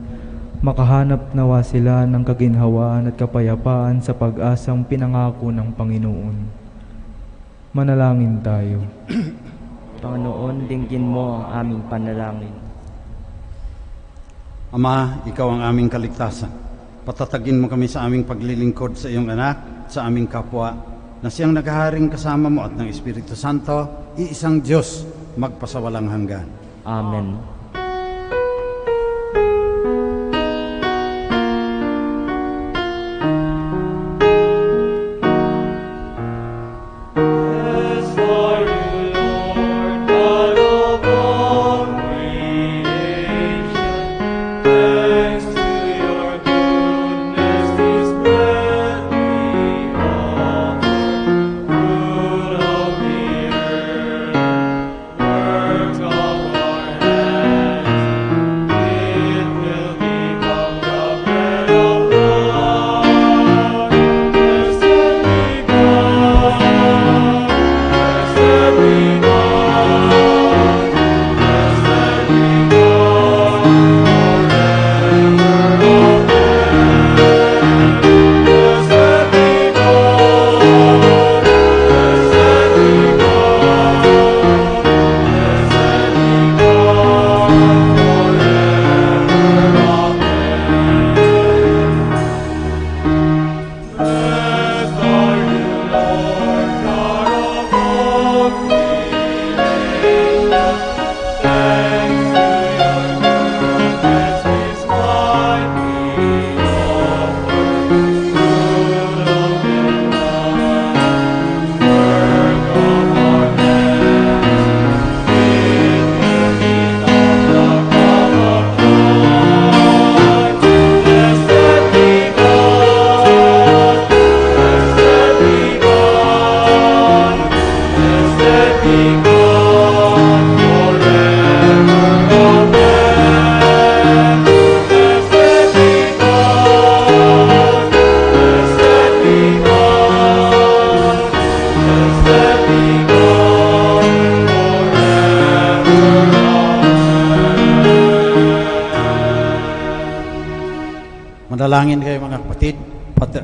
Speaker 3: makahanap nawa sila ng kaginhawaan at kapayapaan sa pag-asang pinangako ng Panginoon. Manalangin tayo.
Speaker 1: Panginoon, dinggin mo ang aming panalangin.
Speaker 2: Ama, Ikaw ang aming kaligtasan. Patatagin mo kami sa aming paglilingkod sa iyong anak, sa aming kapwa, na siyang naghaharing kasama mo at ng Espiritu Santo, iisang Diyos, magpasawalang hanggan.
Speaker 1: Amen.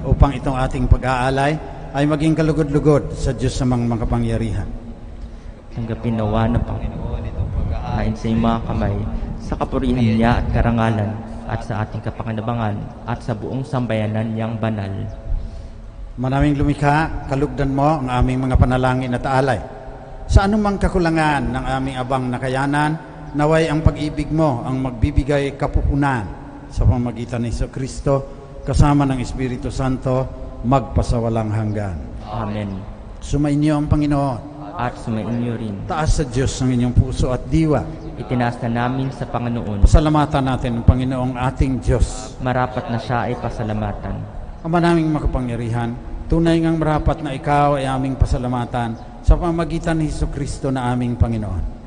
Speaker 2: upang itong ating pag-aalay ay maging kalugod-lugod sa Diyos sa mga makapangyarihan.
Speaker 1: Tanggapin nawa ng Panginoon itong pag-aayon sa iyong mga kamay, sa kapurihan niya at karangalan, at sa ating kapakinabangan, at sa buong sambayanan niyang banal.
Speaker 2: Manaming lumikha, kalugdan mo ang aming mga panalangin at alay. Sa anumang kakulangan ng aming abang nakayanan, naway ang pag-ibig mo ang magbibigay kapupunan sa pamamagitan ni Kristo, kasama ng Espiritu Santo, magpasawalang hanggan.
Speaker 1: Amen.
Speaker 2: Sumainyo ang Panginoon.
Speaker 1: At sumainyo rin.
Speaker 2: Taas sa Diyos ang inyong puso at diwa.
Speaker 1: Itinaas na namin sa Panginoon.
Speaker 2: Pasalamatan natin ang Panginoong ating Diyos.
Speaker 1: Marapat na siya ay pasalamatan.
Speaker 2: Ama naming makapangyarihan, tunay ngang marapat na ikaw ay aming pasalamatan sa pamamagitan ni Kristo na aming Panginoon.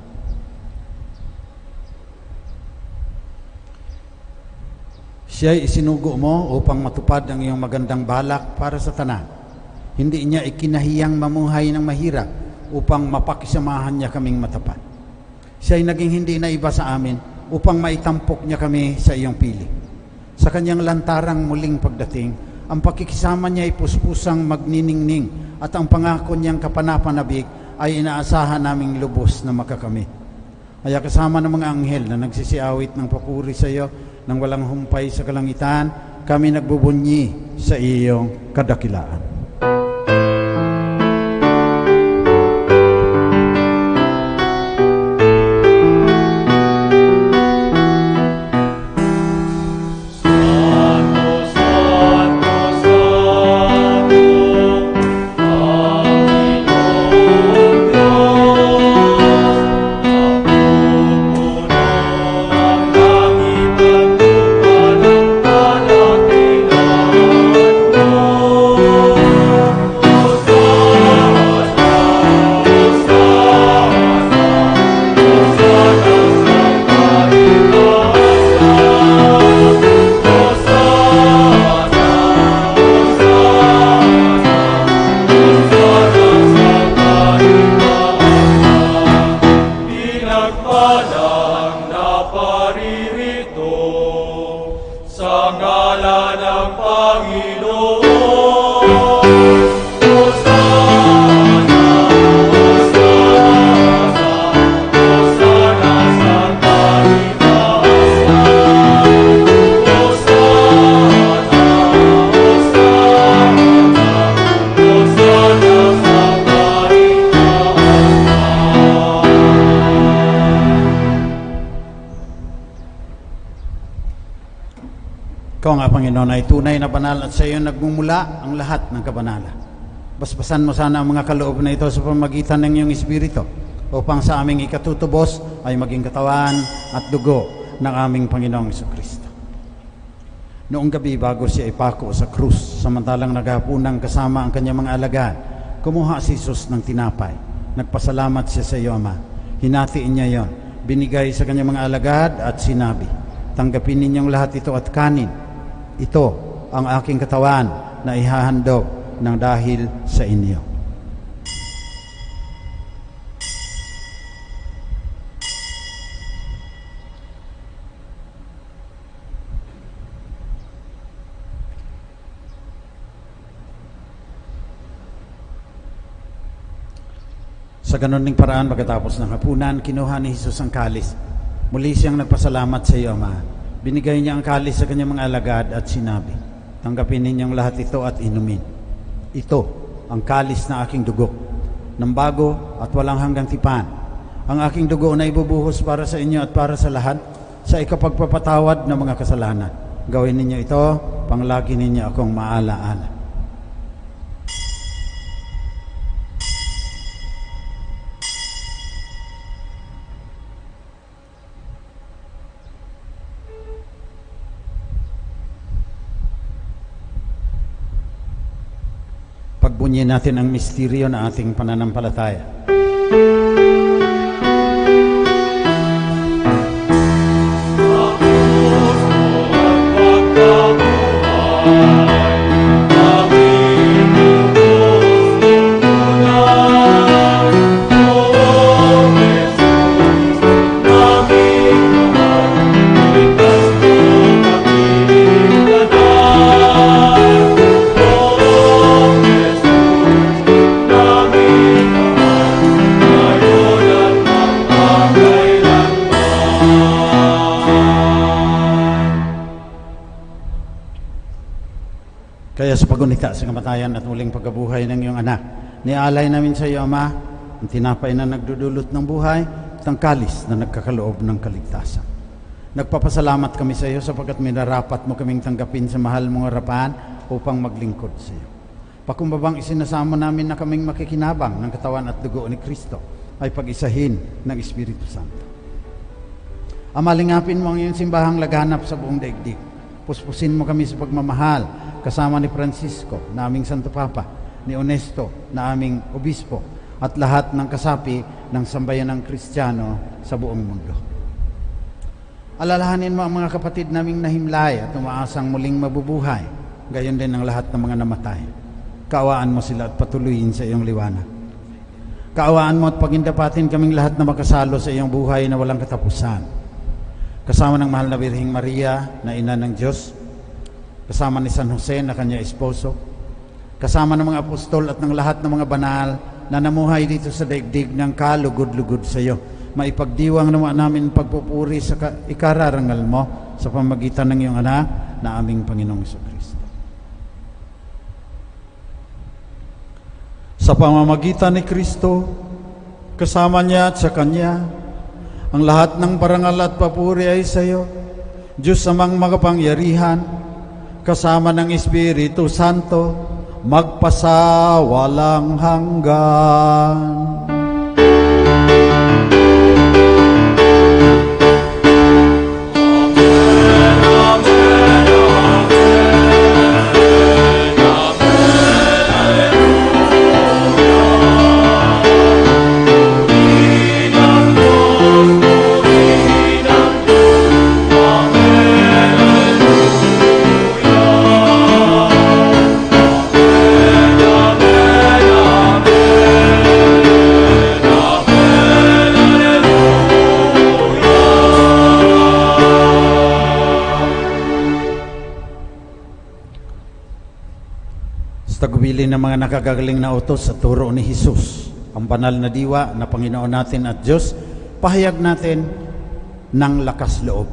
Speaker 2: Siya'y isinugo mo upang matupad ang iyong magandang balak para sa tanan. Hindi niya ikinahiyang mamuhay ng mahirap upang mapakisamahan niya kaming matapat. Siya'y naging hindi na iba sa amin upang maitampok niya kami sa iyong piling. Sa kanyang lantarang muling pagdating, ang pakikisama niya ay puspusang magniningning at ang pangako niyang kapanapanabik ay inaasahan naming lubos na makakamit. Kaya kasama ng mga anghel na nagsisiawit ng papuri sa iyo nang walang humpay sa kalangitan, kami nagbubunyi sa iyong kadakilaan. Ikaw nga, Panginoon, ay tunay na banal at sa iyo nagmumula ang lahat ng kabanalan. Basbasan mo sana ang mga kaloob na ito sa pamagitan ng iyong Espiritu upang sa aming ikatutubos ay maging katawan at dugo ng aming Panginoong Jesucristo. Noong gabi bago siya ipako sa krus, samantalang naghapunang kasama ang kanyang mga alagad, kumuha si Jesus ng tinapay. Nagpasalamat siya sa iyo, Ama. Hinatiin niya yon, binigay sa kanyang mga alagad at sinabi, tanggapin ninyong lahat ito at kanin. Ito ang aking katawan na ihahandog ng dahil sa inyo. Sa ganon ning paraan, pagkatapos ng hapunan, kinuha ni Jesus ang kalis. Muli siyang nagpasalamat sa iyo, Ama. Binigay niya ang kalis sa kanyang mga alagad at sinabi, tanggapin ninyong lahat ito at inumin. Ito ang kalis na aking dugo, ng bago at walang hanggang tipan. Ang aking dugo na ibubuhos para sa inyo at para sa lahat sa ikapagpapatawad ng mga kasalanan. Gawin ninyo ito, panglagi ninyo akong maalaala. Pagbunyin natin ang misteryo na ating pananampalataya. salita sa kamatayan at muling pagkabuhay ng iyong anak. Nialay namin sa iyo, Ama, ang tinapay na nagdudulot ng buhay at ang kalis na nagkakaloob ng kaligtasan. Nagpapasalamat kami sa iyo sapagkat minarapat mo kaming tanggapin sa mahal mong harapan upang maglingkod sa iyo. Pakumbabang isinasamo namin na kaming makikinabang ng katawan at dugo ni Kristo ay pag-isahin ng Espiritu Santo. Amalingapin mo ang iyong simbahang laganap sa buong daigdig. Puspusin mo kami sa pagmamahal kasama ni Francisco na aming Santo Papa, ni Onesto na aming Obispo at lahat ng kasapi ng sambayan ng Kristiyano sa buong mundo. Alalahanin mo ang mga kapatid naming nahimlay at umaasang muling mabubuhay, gayon din ang lahat ng mga namatay. Kaawaan mo sila at patuloyin sa iyong liwanag. Kaawaan mo at pagindapatin kaming lahat na makasalo sa iyong buhay na walang katapusan. Kasama ng mahal na Birheng Maria na ina ng Diyos, kasama ni San Jose na kanya esposo, kasama ng mga apostol at ng lahat ng mga banal na namuhay dito sa daigdig ng kalugod-lugod sa iyo. Maipagdiwang naman namin pagpupuri sa ikararangal mo sa pamagitan ng iyong anak na aming Panginoong Jesucristo. Sa pamamagitan ni Kristo, kasama niya at sa Kanya, ang lahat ng parangal at papuri ay sa iyo, Diyos amang makapangyarihan, kasama ng Espiritu Santo, magpasawalang hanggan. Tagubilin ng mga nakagagaling na utos sa turo ni Jesus, ang banal na diwa na Panginoon natin at Diyos, pahayag natin ng lakas loob.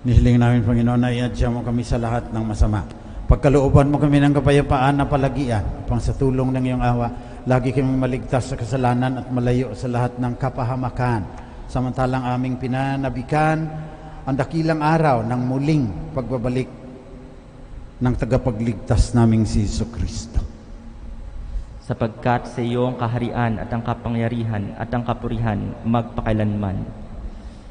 Speaker 2: Nihiling namin, Panginoon, na iadya mo kami sa lahat ng masama. Pagkalooban mo kami ng kapayapaan na palagian, upang sa tulong ng iyong awa, lagi kaming maligtas sa kasalanan at malayo sa lahat ng kapahamakan. Samantalang aming pinanabikan ang dakilang araw ng muling pagbabalik ng tagapagligtas naming si Jesucristo.
Speaker 1: Sapagkat sa iyo ang kaharian at ang kapangyarihan at ang kapurihan magpakailanman.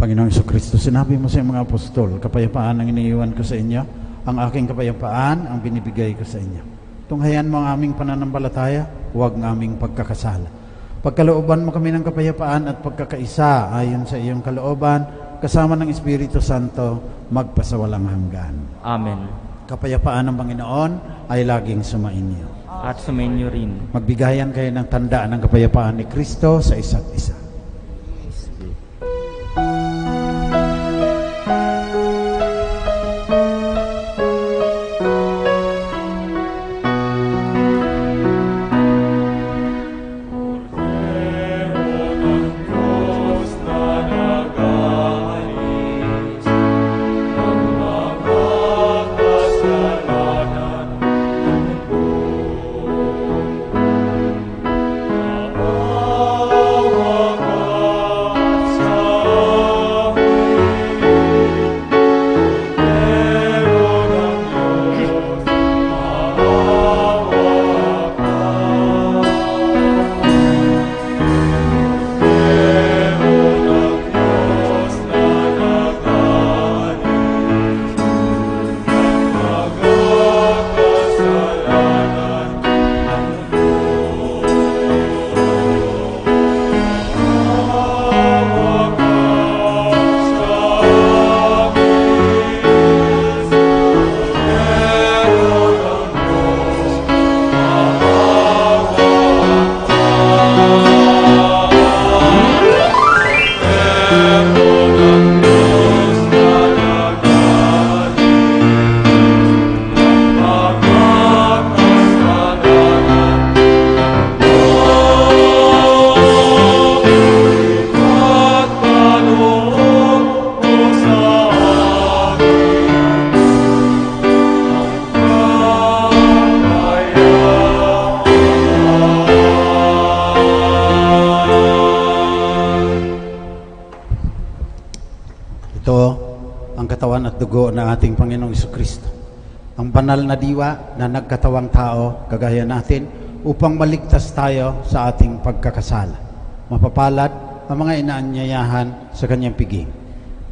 Speaker 2: Panginoong Jesucristo, sinabi mo sa iyong mga apostol, kapayapaan ang iniiwan ko sa inyo, ang aking kapayapaan ang binibigay ko sa inyo. Tunghayan mo ang aming pananampalataya, huwag ng aming pagkakasala. Pagkalooban mo kami ng kapayapaan at pagkakaisa ayon sa iyong kalooban, kasama ng Espiritu Santo, magpasawalang hanggan.
Speaker 1: Amen.
Speaker 2: Kapayapaan ng Panginoon ay laging sumainyo.
Speaker 1: At sumainyo rin.
Speaker 2: Magbigayan kayo ng tandaan ng kapayapaan ni Kristo sa isa't isa. katawan at dugo ng ating Panginoong Jesucristo. Ang banal na diwa na nagkatawang tao, kagaya natin, upang maligtas tayo sa ating pagkakasala. Mapapalad ang mga inaanyayahan sa kanyang piging.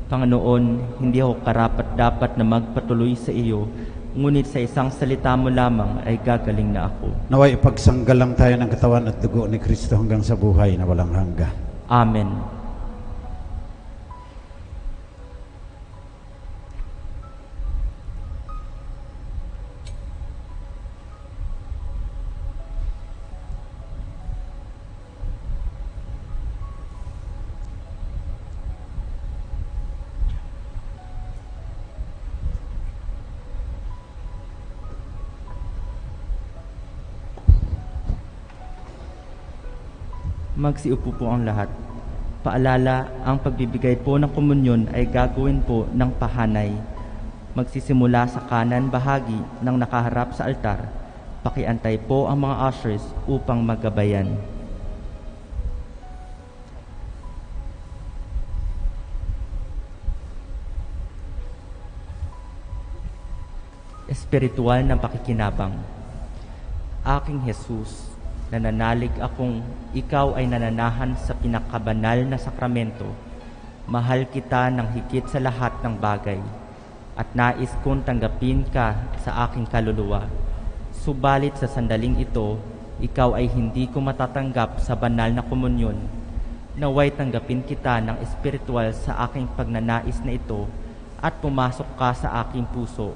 Speaker 1: Panginoon, hindi ako karapat-dapat na magpatuloy sa iyo, ngunit sa isang salita mo lamang ay gagaling na ako.
Speaker 2: Naway ipagsanggalang tayo ng katawan at dugo ni Kristo hanggang sa buhay na walang hanggan.
Speaker 1: Amen. Magsiupo po ang lahat. Paalala, ang pagbibigay po ng komunyon ay gagawin po ng pahanay. Magsisimula sa kanan bahagi ng nakaharap sa altar. Pakiantay po ang mga ushers upang magabayan. Espiritual na pakikinabang. Aking Jesus, nananalig akong ikaw ay nananahan sa pinakabanal na sakramento. Mahal kita ng higit sa lahat ng bagay at nais kong tanggapin ka sa aking kaluluwa. Subalit sa sandaling ito, ikaw ay hindi ko matatanggap sa banal na komunyon. Naway tanggapin kita ng espiritual sa aking pagnanais na ito at pumasok ka sa aking puso.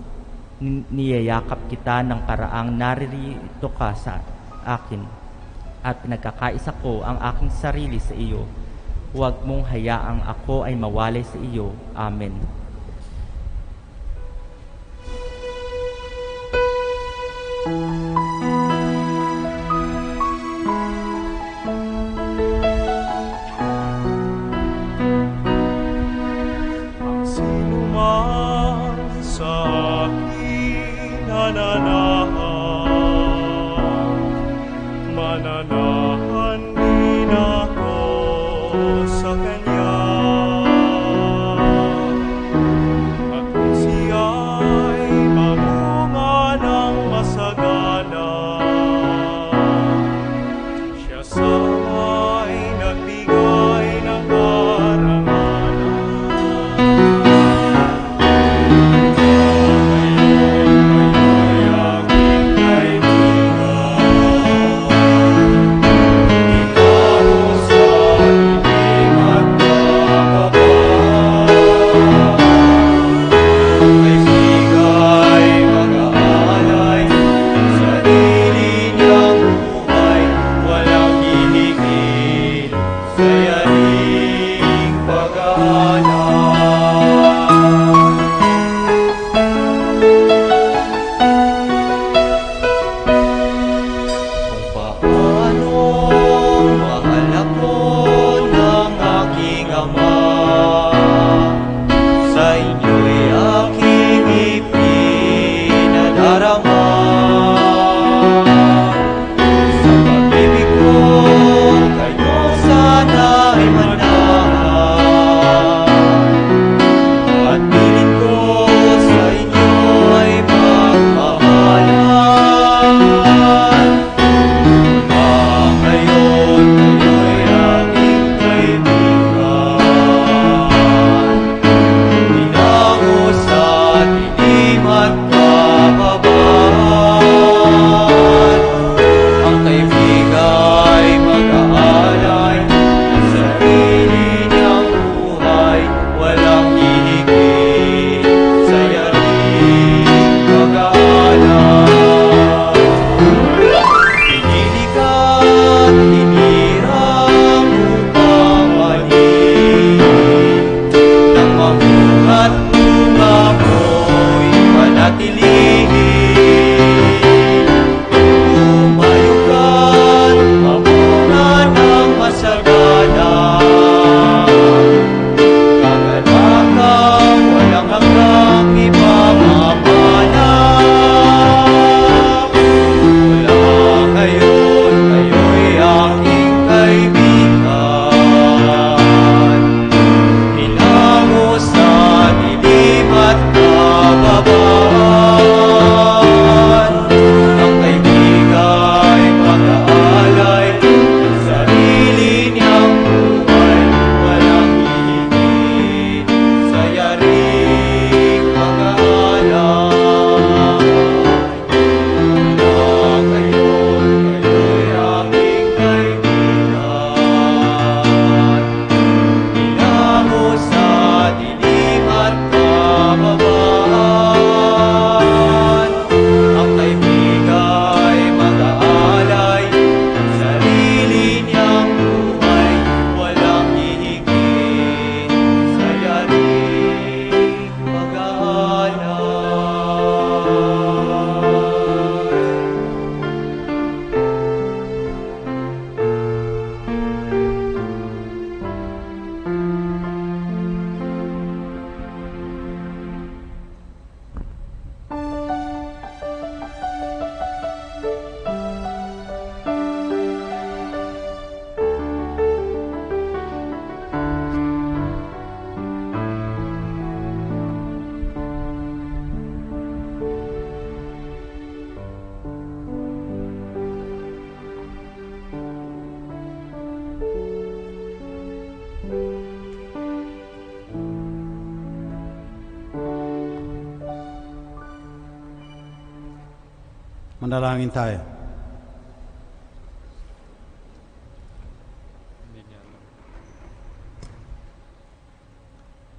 Speaker 1: Niyayakap kita ng paraang naririto ka sa akin. At pinagkakaisa ko ang aking sarili sa iyo. Huwag mong hayaang ako ay mawalay sa iyo. Amen.
Speaker 4: Ang sinuman sa akin nananahan, mananahan din ako sa Kanya. At kung siya'y mamunga ng masagana,
Speaker 2: Manalangin tayo.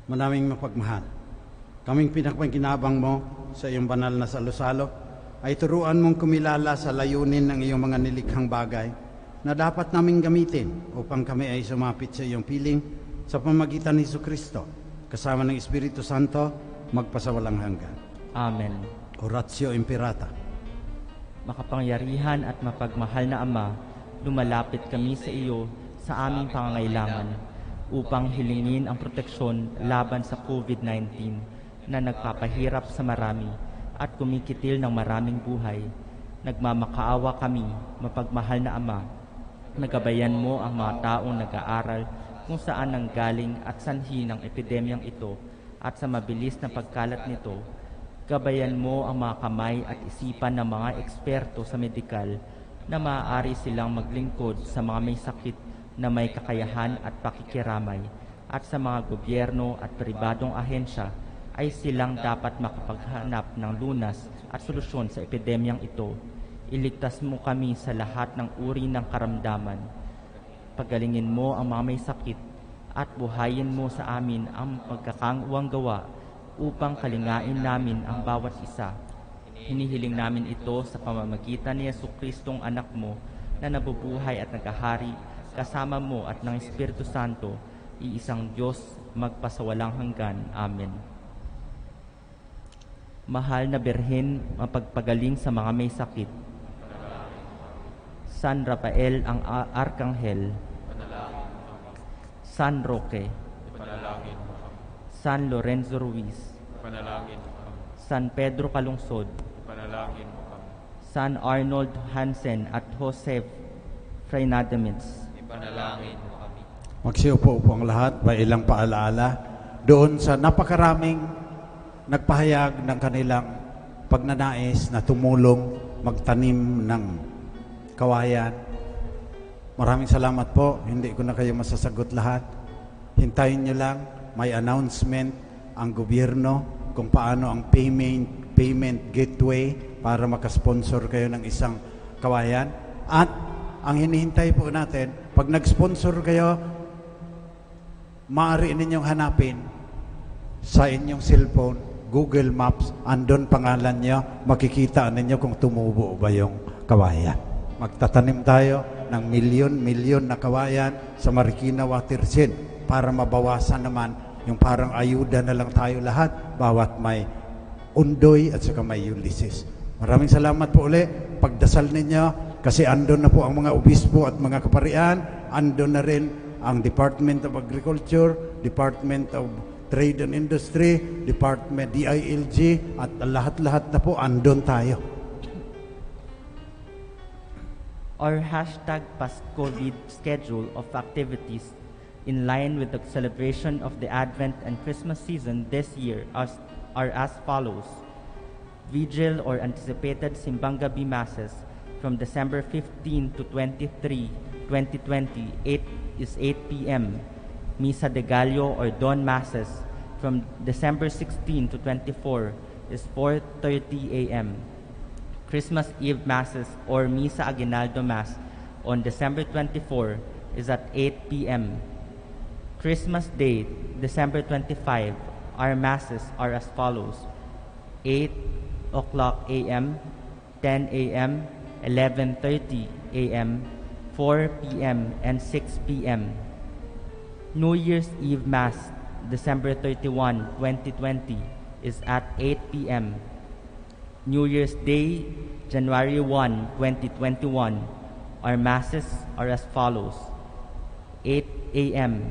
Speaker 2: Manaming mapagmahal, kaming pinakpangkinabang mo sa iyong banal na salo-salo ay turuan mong kumilala sa layunin ng iyong mga nilikhang bagay na dapat naming gamitin upang kami ay sumapit sa iyong piling sa pamagitan ni Jesucristo kasama ng Espiritu Santo magpasawalang hanggan.
Speaker 1: Amen.
Speaker 2: Oratio Imperata.
Speaker 1: Makapangyarihan at mapagmahal na Ama, lumalapit kami sa iyo sa aming pangangailangan upang hilingin ang proteksyon laban sa COVID-19 na nagpapahirap sa marami at kumikitil ng maraming buhay. Nagmamakaawa kami, mapagmahal na Ama, nagabayan mo ang mga taong nag-aaral kung saan nanggaling at sanhi ng epidemyang ito at sa mabilis na pagkalat nito. Gabayan mo ang mga kamay at isipan ng mga eksperto sa medikal na maaari silang maglingkod sa mga may sakit na may kakayahan at pakikiramay, at sa mga gobyerno at pribadong ahensya ay silang dapat makapaghanap ng lunas at solusyon sa epidemyang ito. Iligtas mo kami sa lahat ng uri ng karamdaman. Pagalingin mo ang mga may sakit at buhayin mo sa amin ang pagkakauwang gawa upang kalingain namin ang bawat isa. Hinihiling namin ito sa pamamagitan ni Jesucristong anak mo na nabubuhay at nagahari kasama mo at ng Espiritu Santo, iisang Diyos magpasawalang hanggan. Amen. Mahal na Birhen, mapagpagaling sa mga may sakit. San Rafael ang Arkanghel. San Roque. San Lorenzo Ruiz. San Pedro Calungsod. San Arnold Hansen at Joseph Freinademitz.
Speaker 4: Panalangin mo kami.
Speaker 2: Magsiupo-upo ang lahat, may ilang paalaala doon sa napakaraming nagpahayag ng kanilang pagnanais na tumulong magtanim ng kawayan. Maraming salamat po, hindi ko na kayo masasagot lahat. Hintayin nyo lang, may announcement ang gobyerno kung paano ang payment gateway para makasponsor kayo ng isang kawayan. At ang hinihintay po natin, pag nag-sponsor kayo, maaari ninyong hanapin sa inyong cellphone, Google Maps, andon pangalan nyo, makikita ninyo kung tumubo ba yung kawayan. Magtatanim tayo ng milyon-milyon na kawayan sa Marikina Watershed para mabawasan naman yung parang ayuda na lang tayo lahat, bawat may Undoy at saka may Ulysses. Maraming salamat po uli. Pagdasal ninyo, kasi andon na po ang mga obispo at mga kaparian, andon na rin ang Department of Agriculture, Department of Trade and Industry, Department DILG, at lahat-lahat na po andon tayo.
Speaker 1: Our hashtag post-COVID schedule of activities in line with the celebration of the Advent and Christmas season this year are as follows. Vigil or anticipated Simbang Gabi Masses from December 15 to 23, 2020, 8 p.m. Misa de Gallo or Dawn Masses from December 16 to 24 is 4:30 a.m. Christmas Eve Masses or Misa Aguinaldo Mass on December 24 is at 8 p.m. Christmas Day, December 25, our Masses are as follows: 8 o'clock a.m., 10 a.m., 11:30 a.m., 4 p.m., and 6 p.m. New Year's Eve Mass, December 31, 2020, is at 8 p.m. New Year's Day, January 1, 2021, our Masses are as follows: 8 a.m.,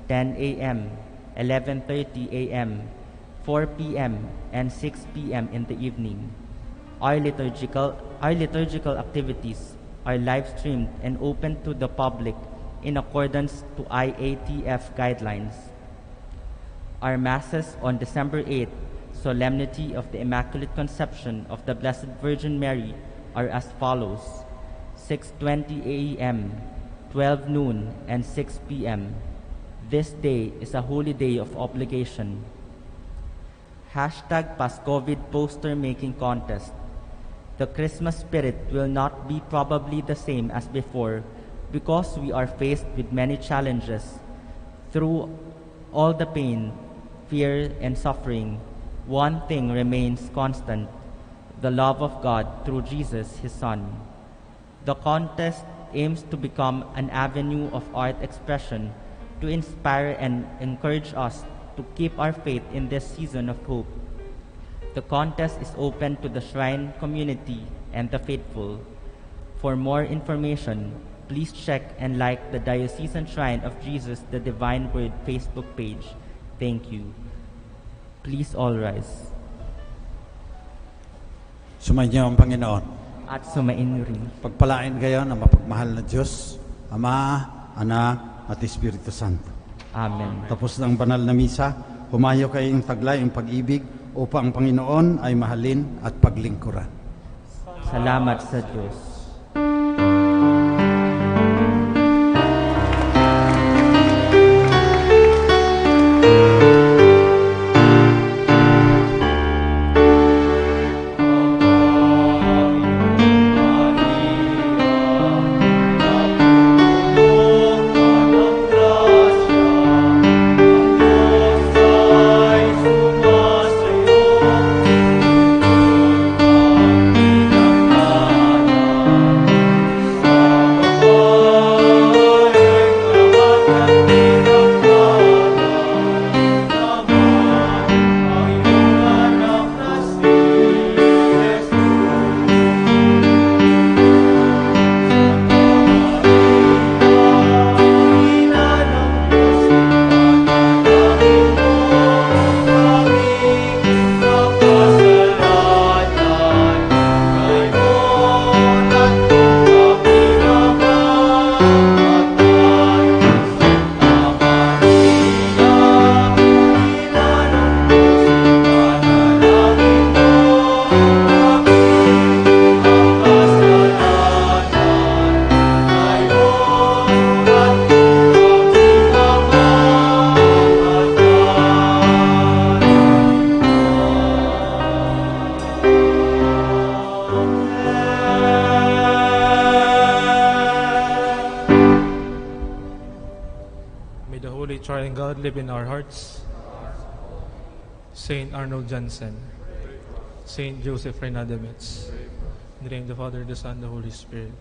Speaker 1: 10 a.m., 11:30 a.m., 4 p.m., and 6 p.m. in the evening. Our liturgical activities are live-streamed and open to the public in accordance to IATF guidelines. Our Masses on December 8th, Solemnity of the Immaculate Conception of the Blessed Virgin Mary, are as follows: 6:20 a.m., 12 noon, and 6 p.m. This day is a holy day of obligation. Hashtag Pas-COVID Poster Making Contest. The Christmas spirit will not be probably the same as before because we are faced with many challenges. Through all the pain, fear, and suffering, one thing remains constant: the love of God through Jesus, His Son. The contest aims to become an avenue of art expression to inspire and encourage us to keep our faith in this season of hope. The contest is open to the Shrine community and the faithful. For more information, please check and like the Diocesan Shrine of Jesus the Divine Word Facebook page. Thank you. Please all rise.
Speaker 2: Sumainyo ang Panginoon.
Speaker 1: At sumainyo rin.
Speaker 2: Pagpalain kayo ng mapagmahal na Diyos, Ama, Anak, at Espiritu Santo.
Speaker 1: Amen.
Speaker 2: Tapos ng banal na misa, humayo kayong taglay ang pag-ibig upang ang Panginoon ay mahalin at paglingkuran.
Speaker 1: Salamat sa Diyos.
Speaker 5: May the Holy Triune God live in our hearts. Saint Arnold Jansen, Saint Joseph Reina de Metz, in the name of the Father, the Son, the Holy Spirit.